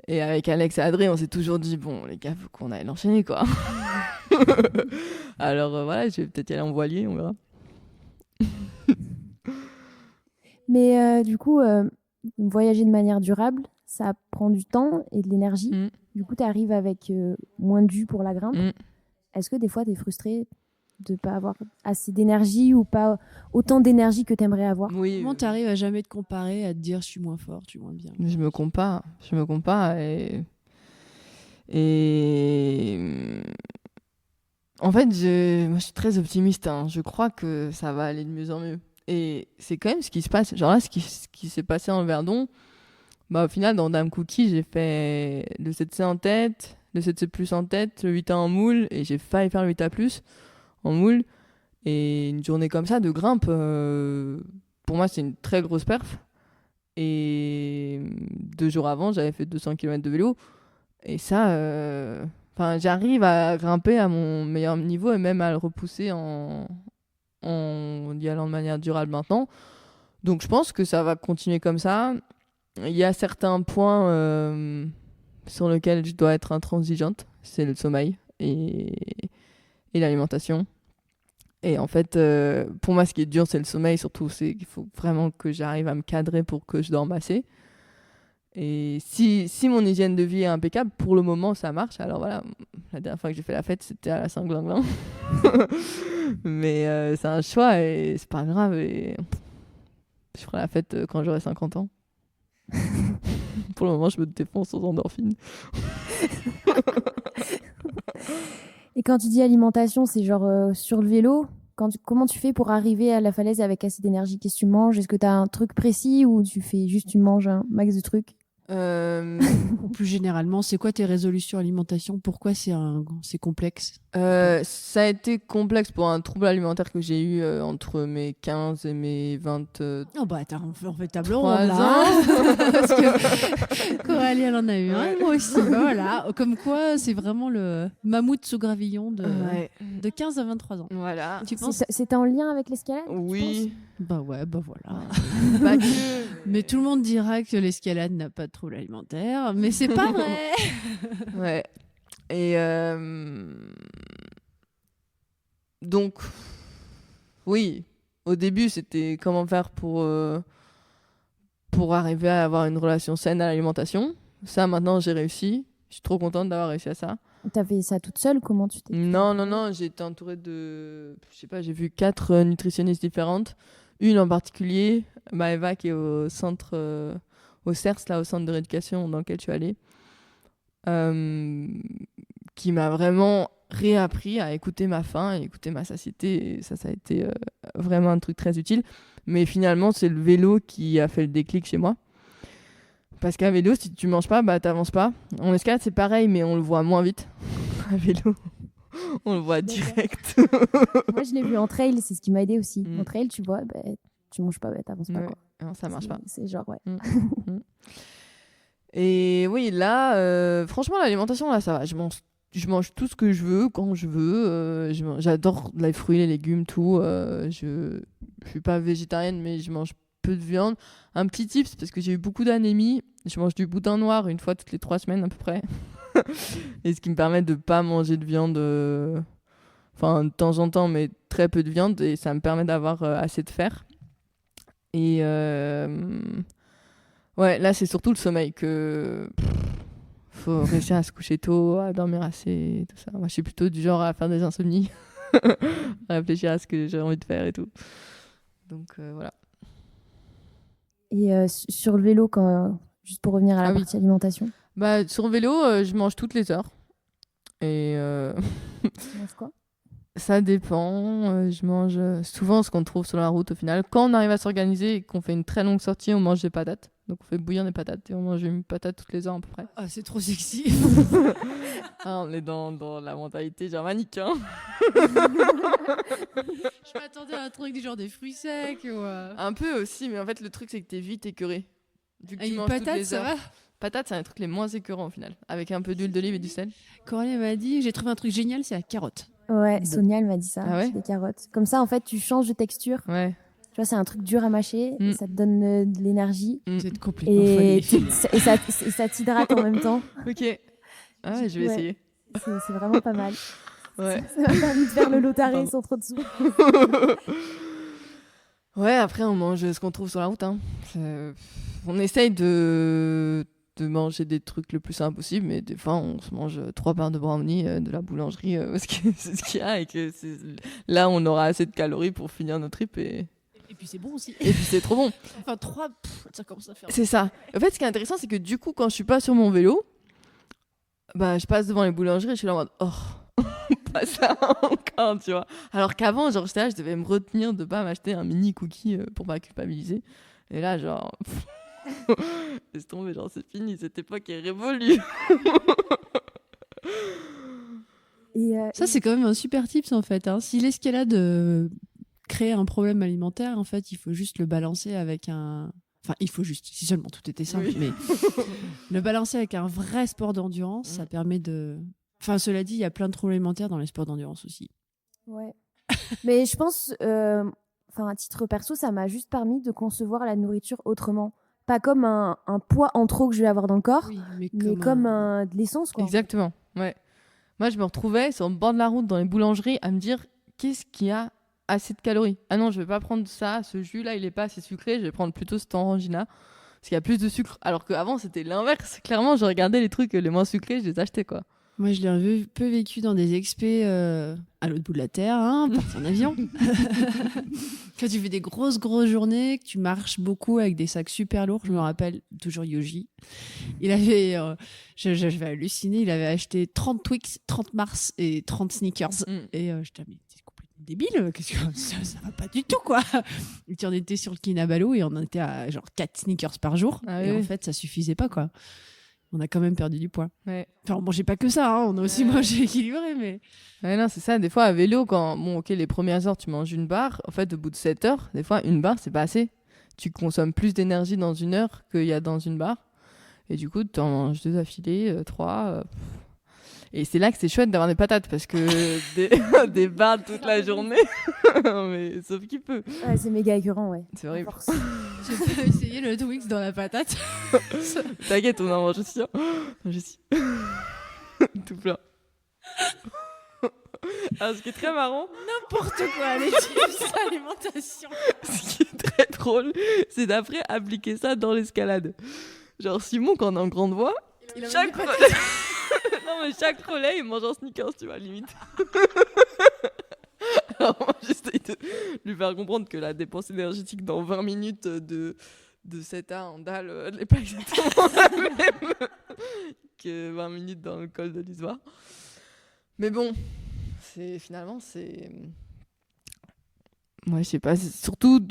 Et avec Alex et Adré, on s'est toujours dit, bon, les gars, faut qu'on aille l'enchaîner, quoi. Alors voilà, je vais peut-être y aller en voilier, on verra. Mais du coup, voyager de manière durable, ça prend du temps et de l'énergie. Du coup, tu arrives avec moins de jus pour la grimpe. Est-ce que des fois, tu es frustré de ne pas avoir assez d'énergie ou pas autant d'énergie que tu aimerais avoir? Oui. Comment tu arrives à jamais te comparer, à te dire je suis moins fort, je suis moins bien? Je me compare et en fait, moi, je suis très optimiste. Hein. Je crois que ça va aller de mieux en mieux. Et c'est quand même ce qui se passe. Genre là, ce qui s'est passé en Verdon, au final, dans Dame Cookie, j'ai fait le 7C en tête, le 7C+ en tête, le 8A en moule, et j'ai failli faire le 8A+ en moule. Et une journée comme ça de grimpe, pour moi, c'est une très grosse perf. Et 2 jours avant, j'avais fait 200 km de vélo. Et ça, j'arrive à grimper à mon meilleur niveau et même à le repousser en y allant de manière durable maintenant. Donc je pense que ça va continuer comme ça. Il y a certains points sur lesquels je dois être intransigeante. C'est le sommeil et l'alimentation. Et en fait, pour moi, ce qui est dur, c'est le sommeil. Surtout, c'est qu'il faut vraiment que j'arrive à me cadrer pour que je dorme assez. Et si mon hygiène de vie est impeccable, pour le moment, ça marche. Alors voilà, la dernière fois que j'ai fait la fête, c'était à la Saint-Glinglin. Mais c'est un choix et c'est pas grave. Et je ferai la fête quand j'aurai 50 ans. Pour le moment, je me défonce aux endorphines. Et quand tu dis alimentation, c'est genre sur le vélo, comment tu fais pour arriver à la falaise avec assez d'énergie? Qu'est-ce que tu manges? Est-ce que tu as un truc précis ou tu manges un max de trucs? Plus généralement, c'est quoi tes résolutions alimentation? Pourquoi c'est complexe? Ça a été complexe pour un trouble alimentaire que j'ai eu entre mes 15 et mes 20. Oh bah attends, on fait table ronde là. Parce que Coralie, elle en a eu un, moi aussi. Bah, voilà, comme quoi c'est vraiment le mammouth sous gravillon de 15 à 23 ans. Voilà. Tu penses c'était en lien avec l'escalade? Oui. Bah ouais, bah voilà. Pas que. Mais tout le monde dira que l'escalade n'a pas de trouble alimentaire, mais c'est pas vrai. Ouais. Et donc, oui, au début, c'était comment faire pour arriver à avoir une relation saine à l'alimentation. Ça, maintenant, j'ai réussi. Je suis trop contente d'avoir réussi à ça. T'as fait ça toute seule? Comment tu t'es... Non, j'ai été entourée de... Je sais pas, j'ai vu 4 nutritionnistes différentes. Une en particulier, Maëva, qui est au centre... au CERS, là, au centre de rééducation dans lequel je suis allée, qui m'a vraiment réappris à écouter ma faim et écouter ma satiété. Et ça a été vraiment un truc très utile. Mais finalement, c'est le vélo qui a fait le déclic chez moi. Parce qu'à vélo, si tu manges pas, bah t'avances pas. En escalade, c'est pareil, mais on le voit moins vite. À vélo, on le voit direct. Moi, je l'ai vu en trail, c'est ce qui m'a aidé aussi. En trail, tu vois, bah, tu manges pas, bah, t'avances pas. Quoi. Non, ça marche pas. C'est genre, ouais. Et oui, là, franchement, l'alimentation, là, ça va. Je mange tout ce que je veux, quand je veux. J'adore les fruits, les légumes, tout. Je suis pas végétarienne, mais je mange peu de viande. Un petit tips, parce que j'ai eu beaucoup d'anémie. Je mange du boudin noir une fois toutes les 3 semaines à peu près. Et ce qui me permet de pas manger de viande... Enfin, de temps en temps, mais très peu de viande. Et ça me permet d'avoir assez de fer. Et... ouais, là, c'est surtout le sommeil que... faut réussir à se coucher tôt, à dormir assez, tout ça. Moi, je suis plutôt du genre à faire des insomnies, à réfléchir à ce que j'ai envie de faire et tout. Donc, voilà. Et sur le vélo, juste pour revenir à la partie alimentation. Bah, sur le vélo, je mange toutes les heures. Et Tu manges quoi? ça dépend. Je mange souvent ce qu'on trouve sur la route au final. Quand on arrive à s'organiser et qu'on fait une très longue sortie, on mange des patates. Donc on fait bouillir des patates et on mange une patate toutes les heures à peu près. Ah, c'est trop sexy. On est dans la mentalité germanique. Hein. Je m'attendais à un truc du genre des fruits secs. Ou un peu aussi, mais en fait le truc c'est que t'es vite écœuré. Vu que tu manges patate, toutes les ça heures. va? Patate, c'est un truc les moins écœurants au final. Avec un peu d'huile d'olive et du sel. Coralie m'a dit, j'ai trouvé un truc génial, c'est la carotte. Ouais, Sonia, elle m'a dit ça. Ah ouais? Des carottes. Comme ça, en fait, tu changes de texture. Ouais. Tu vois, c'est un truc dur à mâcher, et ça te donne de l'énergie. Vous êtes complètement et ça t'hydrate en même temps. Ok. Ah ouais, je vais essayer. C'est vraiment pas mal. Ouais. Ça m'a permis de faire le lotaré sans trop de sous. Ouais, après on mange ce qu'on trouve sur la route. Hein. On essaye de manger des trucs le plus simple possible, mais des fois on se mange 3 pains de brownie de la boulangerie parce que c'est ce qu'il y a et que là on aura assez de calories pour finir nos tripes et puis c'est bon aussi. Et puis c'est trop bon. Enfin 3, ça commence à faire. C'est ça. En fait, ce qui est intéressant, c'est que du coup, quand je suis pas sur mon vélo, bah je passe devant les boulangeries et je suis là en mode pas ça encore, tu vois. Alors qu'avant, genre j'étais là, je devais me retenir de pas m'acheter un mini cookie pour pas culpabiliser. Et là, genre laisse tomber, genre c'est fini, cette époque est révolue. Ça c'est quand même un super tips en fait. Hein. Si l'escalade crée un problème alimentaire, en fait, il faut juste le balancer avec un... Enfin, il faut juste, si seulement tout était simple, mais le balancer avec un vrai sport d'endurance, ça permet de... Enfin, cela dit, il y a plein de troubles alimentaires dans les sports d'endurance aussi. Ouais. Mais je pense, à titre perso, ça m'a juste permis de concevoir la nourriture autrement. Pas comme un poids en trop que je vais avoir dans le corps, mais comme de l'essence, quoi. Exactement, ouais. Moi, je me retrouvais sur le bord de la route dans les boulangeries à me dire, qu'est-ce qu'il y a assez de calories. Ah non, je vais pas prendre ça, ce jus-là, il est pas assez sucré, je vais prendre plutôt cet orangina, parce qu'il y a plus de sucre. Alors qu'avant, c'était l'inverse. Clairement, je regardais les trucs les moins sucrés, je les achetais, quoi. Moi, je l'ai un peu vécu dans des expés à l'autre bout de la Terre, hein, parti en avion. Quand tu fais des grosses journées, que tu marches beaucoup avec des sacs super lourds, je me rappelle toujours Yoji. Il avait, je vais halluciner, il avait acheté 30 Twix, 30 Mars et 30 Snickers. Et j'étais mais t'es complètement débile, qu'est-ce que ça va pas du tout, quoi. Et puis on était sur le Kinabalu et on était à genre 4 sneakers par jour. Et en fait, ça suffisait pas, quoi. On a quand même perdu du poids. Ouais. Enfin, on mangeait pas que ça, hein. On a aussi mangé équilibré, mais... Ouais, non, c'est ça. Des fois, à vélo, les premières heures, tu manges une barre. En fait, au bout de 7 heures, des fois, une barre, c'est pas assez. Tu consommes plus d'énergie dans une heure qu'il y a dans une barre. Et du coup, tu en manges 2 affilés, 3... Et c'est là que c'est chouette d'avoir des patates, parce que des barres toute la journée, mais sauf qu'il peut. Ouais, c'est méga écœurant, ouais. C'est horrible. J'ai pas essayé le Twix dans la patate. T'inquiète, on en mange aussi. Je suis tout plein. Alors, ce qui est très marrant... N'importe quoi, les chips, alimentation. Ce qui est très drôle, c'est d'après appliquer ça dans l'escalade. Genre Simon, quand on est en grande voie, chaque relais, il mange un sneakers, tu vois, limite. Alors moi, j'essaye de lui faire comprendre que la dépense énergétique dans 20 minutes de 7A en dalle, elle n'est pas exactement la même que 20 minutes dans le col de l'Isoire. Mais bon, finalement, moi, je sais pas, c'est surtout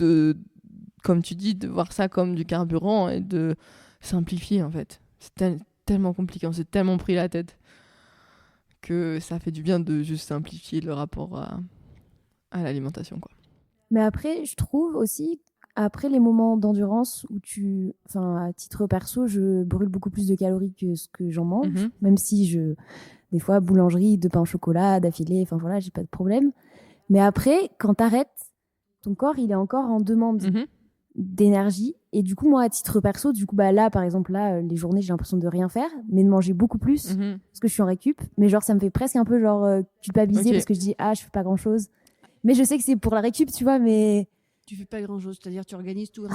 comme tu dis, de voir ça comme du carburant et de simplifier, en fait. C'est tellement compliqué, on s'est tellement pris la tête que ça fait du bien de juste simplifier le rapport à l'alimentation, quoi. Mais après, je trouve aussi, après les moments d'endurance où à titre perso, je brûle beaucoup plus de calories que ce que j'en mange, même si des fois, boulangerie, 2 pains au chocolat, d'affilée, enfin voilà, j'ai pas de problème. Mais après, quand t'arrêtes, ton corps, il est encore en demande d'énergie. Et du coup, moi, à titre perso, là, par exemple, les journées, j'ai l'impression de rien faire, mais de manger beaucoup plus parce que je suis en récup. Mais genre, ça me fait presque un peu culpabiliser parce que je dis, je fais pas grand chose. Mais je sais que c'est pour la récup, tu vois, mais... Tu fais pas grand chose, c'est-à-dire tu organises tout.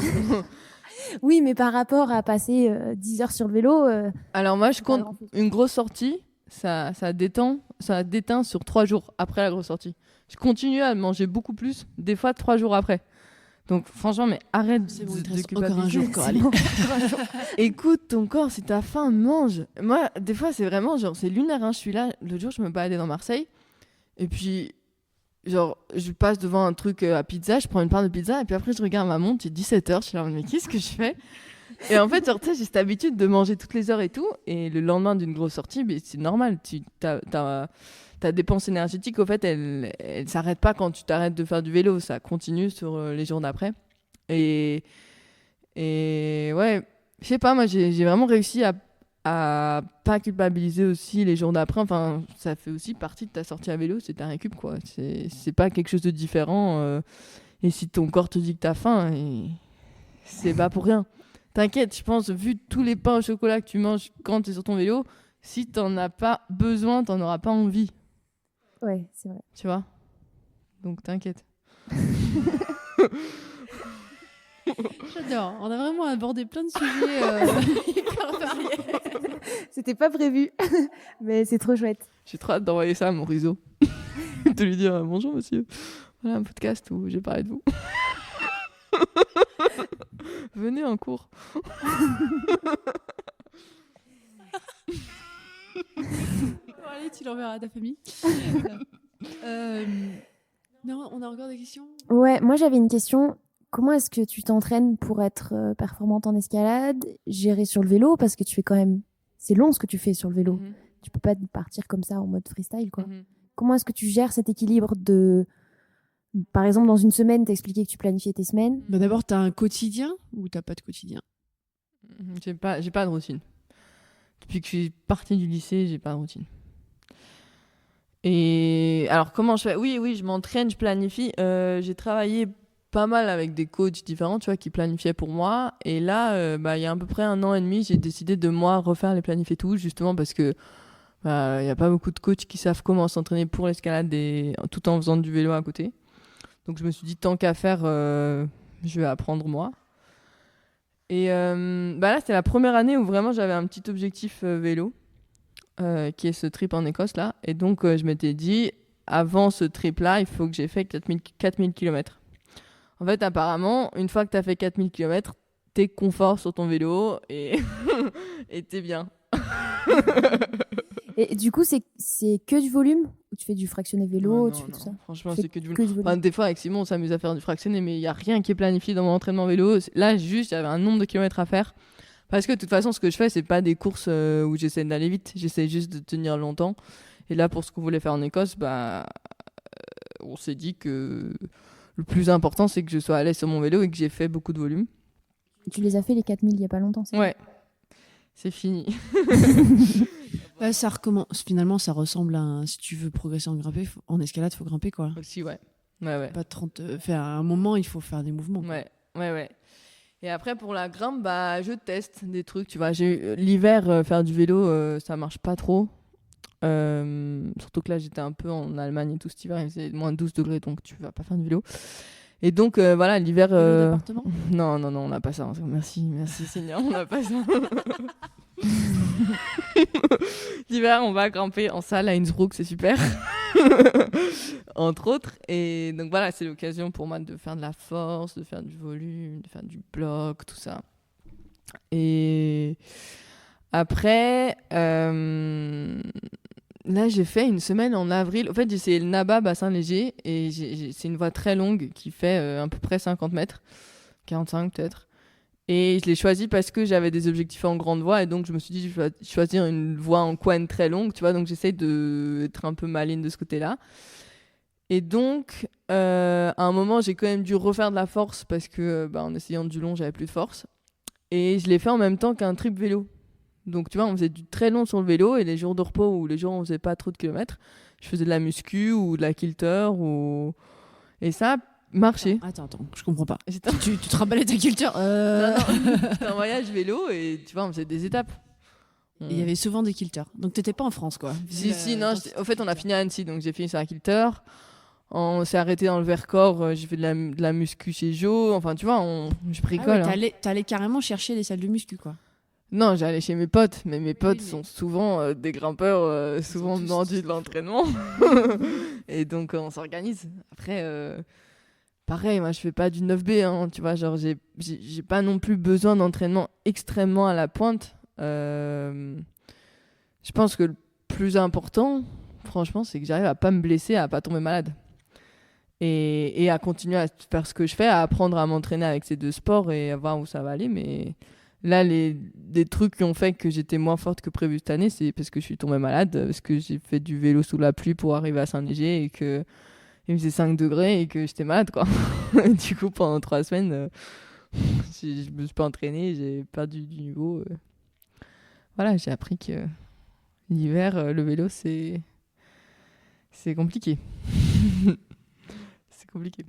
Oui, mais par rapport à passer 10 heures sur le vélo... Alors moi, je compte une grosse sortie, ça déteint sur 3 jours après la grosse sortie. Je continue à manger beaucoup plus, des fois 3 jours après. Donc franchement, mais arrête de culpabiliser. Encore un jour, Coralie. Écoute ton corps, si t'as faim, mange. Moi, des fois, c'est vraiment genre, c'est lunaire. Je suis là, l'autre jour, je me baladais dans Marseille. Et puis, genre, je passe devant un truc à pizza, je prends une part de pizza. Et puis après, je regarde ma montre, il est 17h. Je suis là, mais qu'est-ce que je fais ? Et en fait, genre, j'ai cette habitude de manger toutes les heures et tout. Et le lendemain d'une grosse sortie, c'est normal. Ta dépense énergétique, au fait, elle s'arrête pas quand tu t'arrêtes de faire du vélo. Ça continue sur les jours d'après. Et ouais, je sais pas, moi, j'ai vraiment réussi à pas culpabiliser aussi les jours d'après. Enfin, ça fait aussi partie de ta sortie à vélo, c'est ta récup, quoi. C'est pas quelque chose de différent. Et si ton corps te dit que t'as faim, c'est pas pour rien. T'inquiète, je pense, vu tous les pains au chocolat que tu manges quand t'es sur ton vélo, si t'en as pas besoin, t'en auras pas envie. Ouais, c'est vrai. Tu vois ? Donc t'inquiète. J'adore. On a vraiment abordé plein de sujets hyper variés. C'était pas prévu, mais c'est trop chouette. J'ai trop hâte d'envoyer ça à mon réseau. De lui dire bonjour monsieur. Voilà un podcast où j'ai parlé de vous. Venez en cours. Allez, tu l'enverras à ta famille. Non, on a encore des questions ? Ouais, moi j'avais une question. Comment est-ce que tu t'entraînes pour être performante en escalade, gérer sur le vélo, parce que tu fais quand même... C'est long ce que tu fais sur le vélo. Tu peux pas partir comme ça en mode freestyle, quoi. Comment est-ce que tu gères cet équilibre de... Par exemple, dans une semaine, t'as expliqué que tu planifiais tes semaines. D'abord, t'as un quotidien ou t'as pas de quotidien ? J'ai pas de routine. Depuis que je suis partie du lycée, j'ai pas de routine. Et alors, comment je fais ? Oui, je m'entraîne, je planifie. J'ai travaillé pas mal avec des coachs différents, tu vois, qui planifiaient pour moi. Et là, il y a à peu près 1 an et demi, j'ai décidé de moi refaire les planifs et tout, justement parce que y a pas beaucoup de coachs qui savent comment s'entraîner pour l'escalade tout en faisant du vélo à côté. Donc je me suis dit, tant qu'à faire, je vais apprendre moi. Et là, c'était la première année où vraiment j'avais un petit objectif vélo, qui est ce trip en Écosse là. Et donc je m'étais dit, avant ce trip là, il faut que j'ai fait 4000 km. En fait, apparemment, une fois que tu as fait 4000 km, t'es confort sur ton vélo et t'es bien. Et du coup, c'est que du volume ou tu fais du fractionné vélo, tu fais tout ça? Franchement, c'est que du volume. Enfin, des fois, avec Simon, on s'amuse à faire du fractionné, mais il n'y a rien qui est planifié dans mon entraînement vélo. Là, juste, il y avait un nombre de kilomètres à faire. Parce que de toute façon, ce que je fais, c'est pas des courses où j'essaie d'aller vite. J'essaie juste de tenir longtemps. Et là, pour ce qu'on voulait faire en Écosse, on s'est dit que le plus important, c'est que je sois à l'aise sur mon vélo et que j'ai fait beaucoup de volume. Tu les as fait les 4000 il y a pas longtemps, Ouais. C'est fini. Ça recommence. Finalement, ça ressemble à si tu veux progresser en escalade, il faut grimper, quoi. Aussi, ouais. Ouais. Pas 30. À un moment, il faut faire des mouvements. Ouais. Et après, pour la grimpe, je teste des trucs. Tu vois, l'hiver, faire du vélo, ça marche pas trop. Surtout que là, j'étais un peu en Allemagne et tout cet hiver, il faisait moins 12 degrés, donc tu vas pas faire du vélo. Et donc, voilà, l'hiver. Non, on n'a pas ça. Merci Seigneur, on n'a pas ça. L'hiver, on va grimper en salle à Innsbruck, c'est super. Entre autres. Et donc, voilà, c'est l'occasion pour moi de faire de la force, de faire du volume, de faire du bloc, tout ça. Et après, là, j'ai fait une semaine en avril. En fait, j'ai essayé le Nabab à Saint-Léger et c'est une voie très longue qui fait à peu près 50 mètres, 45 peut-être. Et je l'ai choisi parce que j'avais des objectifs en grande voie et donc je me suis dit, je vais choisir une voie en quad très longue, tu vois. Donc, j'essaye d'être un peu maligne de ce côté-là. Et donc, à un moment, j'ai quand même dû refaire de la force parce que en essayant du long, j'avais plus de force. Et je l'ai fait en même temps qu'un trip vélo. Donc, tu vois, on faisait du très long sur le vélo et les jours de repos ou les jours où on faisait pas trop de kilomètres, je faisais de la muscu ou de la kilter et ça marchait. Attends, je comprends pas. Tu te raballais ta culture Non, c'était un voyage vélo et tu vois, on faisait des étapes. Il y avait souvent des kilters. Donc, t'étais pas en France, quoi. Si, non. En fait, on a fini à Annecy, donc j'ai fini sur la kilter. On s'est arrêté dans le Vercors, j'ai fait de la muscu chez Jo. Enfin, tu vois, je bricole. T'allais carrément chercher les salles de muscu, quoi. Non, j'allais chez mes potes, mais mes potes sont souvent des grimpeurs, souvent mordus de l'entraînement. Et donc, on s'organise. Après, pareil, moi, je fais pas du 9B, hein, tu vois, genre, j'ai pas non plus besoin d'entraînement extrêmement à la pointe. Je pense que le plus important, franchement, c'est que j'arrive à pas me blesser, à pas tomber malade. Et à continuer à faire ce que je fais, à apprendre à m'entraîner avec ces deux sports et à voir où ça va aller. Mais là, des trucs qui ont fait que j'étais moins forte que prévu cette année, c'est parce que je suis tombée malade, parce que j'ai fait du vélo sous la pluie pour arriver à Saint-Léger et qu'il faisait 5 degrés et que j'étais malade, quoi. Du coup, pendant 3 semaines, je me suis pas entraînée, j'ai perdu du niveau. Voilà, j'ai appris que l'hiver, le vélo, c'est compliqué. C'est compliqué.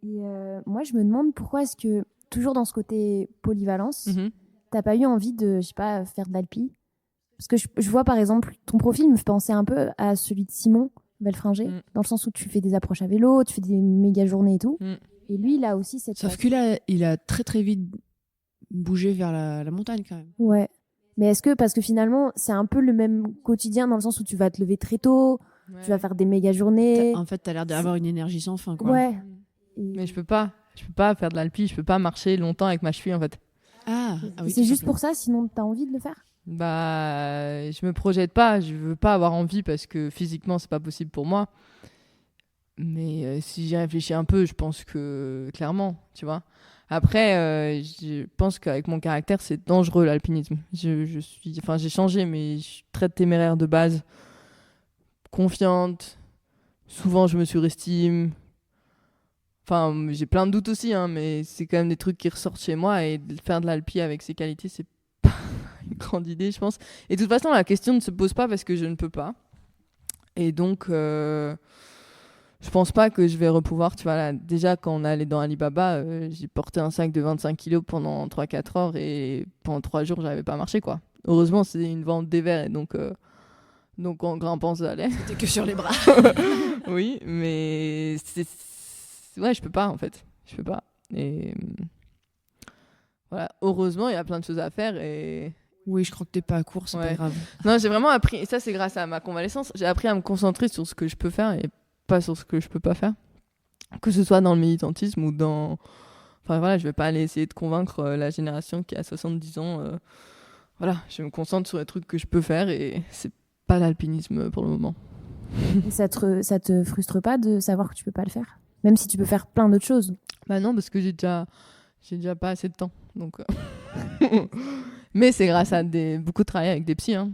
Et moi, je me demande pourquoi est-ce que, toujours dans ce côté polyvalence, t'as pas eu envie de, je sais pas, faire de l'alpi? Parce que je vois, par exemple, ton profil me fait penser un peu à celui de Simon Belfringer, dans le sens où tu fais des approches à vélo, tu fais des méga journées et tout. Et lui, il a aussi cette... Sauf qu'il a très très vite bougé vers la montagne, quand même. Ouais. Mais est-ce que, parce que finalement, c'est un peu le même quotidien dans le sens où tu vas te lever très tôt, tu vas faire des méga journées. En fait, t'as l'air d'avoir une énergie sans fin, quoi. Ouais. Mais je peux pas faire de l'alpi, je peux pas marcher longtemps avec ma cheville, en fait. Ah oui. C'est juste pour ça, sinon t'as envie de le faire? Je me projette pas, je veux pas avoir envie parce que physiquement c'est pas possible pour moi. Mais si j'y réfléchis un peu, je pense que clairement, tu vois. Après, je pense qu'avec mon caractère, c'est dangereux l'alpinisme. J'ai changé, mais je suis très téméraire de base, confiante. Souvent, je me surestime. Enfin, j'ai plein de doutes aussi, hein, mais c'est quand même des trucs qui ressortent chez moi et faire de l'alpi avec ces qualités, c'est pas une grande idée, je pense. Et de toute façon, la question ne se pose pas parce que je ne peux pas. Et donc, je pense pas que je vais repouvoir. Tu vois, là, déjà, quand on est allé dans Alibaba, j'ai porté un sac de 25 kilos pendant 3-4 heures et pendant 3 jours, j'arrivais pas à marcher, quoi. Heureusement, c'est une vente dévers et donc en grimpant, ça allait. C'était que sur les bras. Oui, mais ouais, je peux pas, en fait. Je peux pas. Et voilà, heureusement, il y a plein de choses à faire et... Oui, je crois que t'es pas à court, c'est pas grave. Non, j'ai vraiment appris, et ça c'est grâce à ma convalescence, j'ai appris à me concentrer sur ce que je peux faire et pas sur ce que je peux pas faire. Que ce soit dans le militantisme ou dans... Enfin voilà, je vais pas aller essayer de convaincre la génération qui a 70 ans. voilà, je me concentre sur les trucs que je peux faire et c'est pas l'alpinisme pour le moment. Ça te frustre pas de savoir que tu peux pas le faire, même si tu peux faire plein d'autres choses? Bah non, parce que j'ai déjà pas assez de temps, donc. Mais c'est grâce à beaucoup de travail avec des psys. Hein,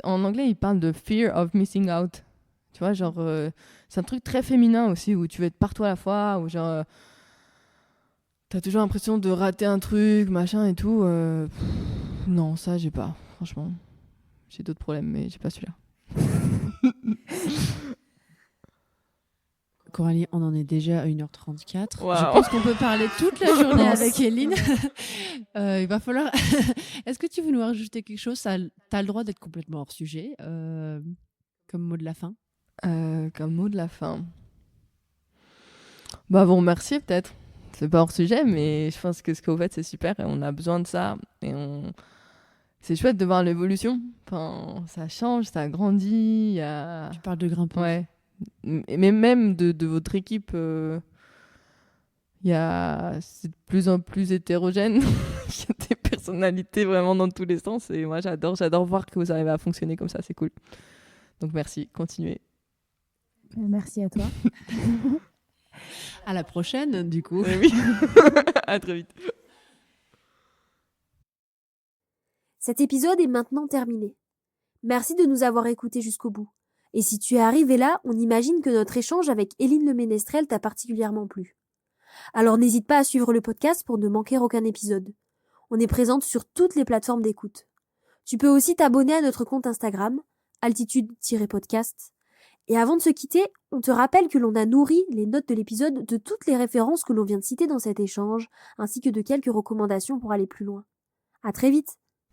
en anglais, ils parlent de fear of missing out. Tu vois, genre, c'est un truc très féminin aussi, où tu veux être partout à la fois, où genre, t'as toujours l'impression de rater un truc, machin et tout. Non, ça, j'ai pas, franchement. J'ai d'autres problèmes, mais j'ai pas celui-là. Coralie, on en est déjà à 1h34. Wow. Je pense qu'on peut parler toute la journée avec Éline. Il va falloir... Est-ce que tu veux nous rajouter quelque chose? T'as le droit d'être complètement hors sujet. Comme mot de la fin. Comme mot de la fin. Bah, vous remercier peut-être. C'est pas hors sujet, mais je pense que ce que vous faites, c'est super et on a besoin de ça. C'est chouette de voir l'évolution. Enfin, ça change, ça grandit. Tu parles de grimpeuse. Ouais. Mais même de votre équipe, c'est de plus en plus hétérogène. Il y a des personnalités vraiment dans tous les sens et moi j'adore voir que vous arrivez à fonctionner comme ça, c'est cool. Donc merci, continuez. Merci à toi. À la prochaine, du coup. Oui. À très vite. Cet épisode est maintenant terminé. Merci de nous avoir écoutés jusqu'au bout. Et si tu es arrivé là, on imagine que notre échange avec Éline Le Ménestrel t'a particulièrement plu. Alors n'hésite pas à suivre le podcast pour ne manquer aucun épisode. On est présente sur toutes les plateformes d'écoute. Tu peux aussi t'abonner à notre compte Instagram, altitude-podcast. Et avant de se quitter, on te rappelle que l'on a nourri les notes de l'épisode de toutes les références que l'on vient de citer dans cet échange, ainsi que de quelques recommandations pour aller plus loin. À très vite!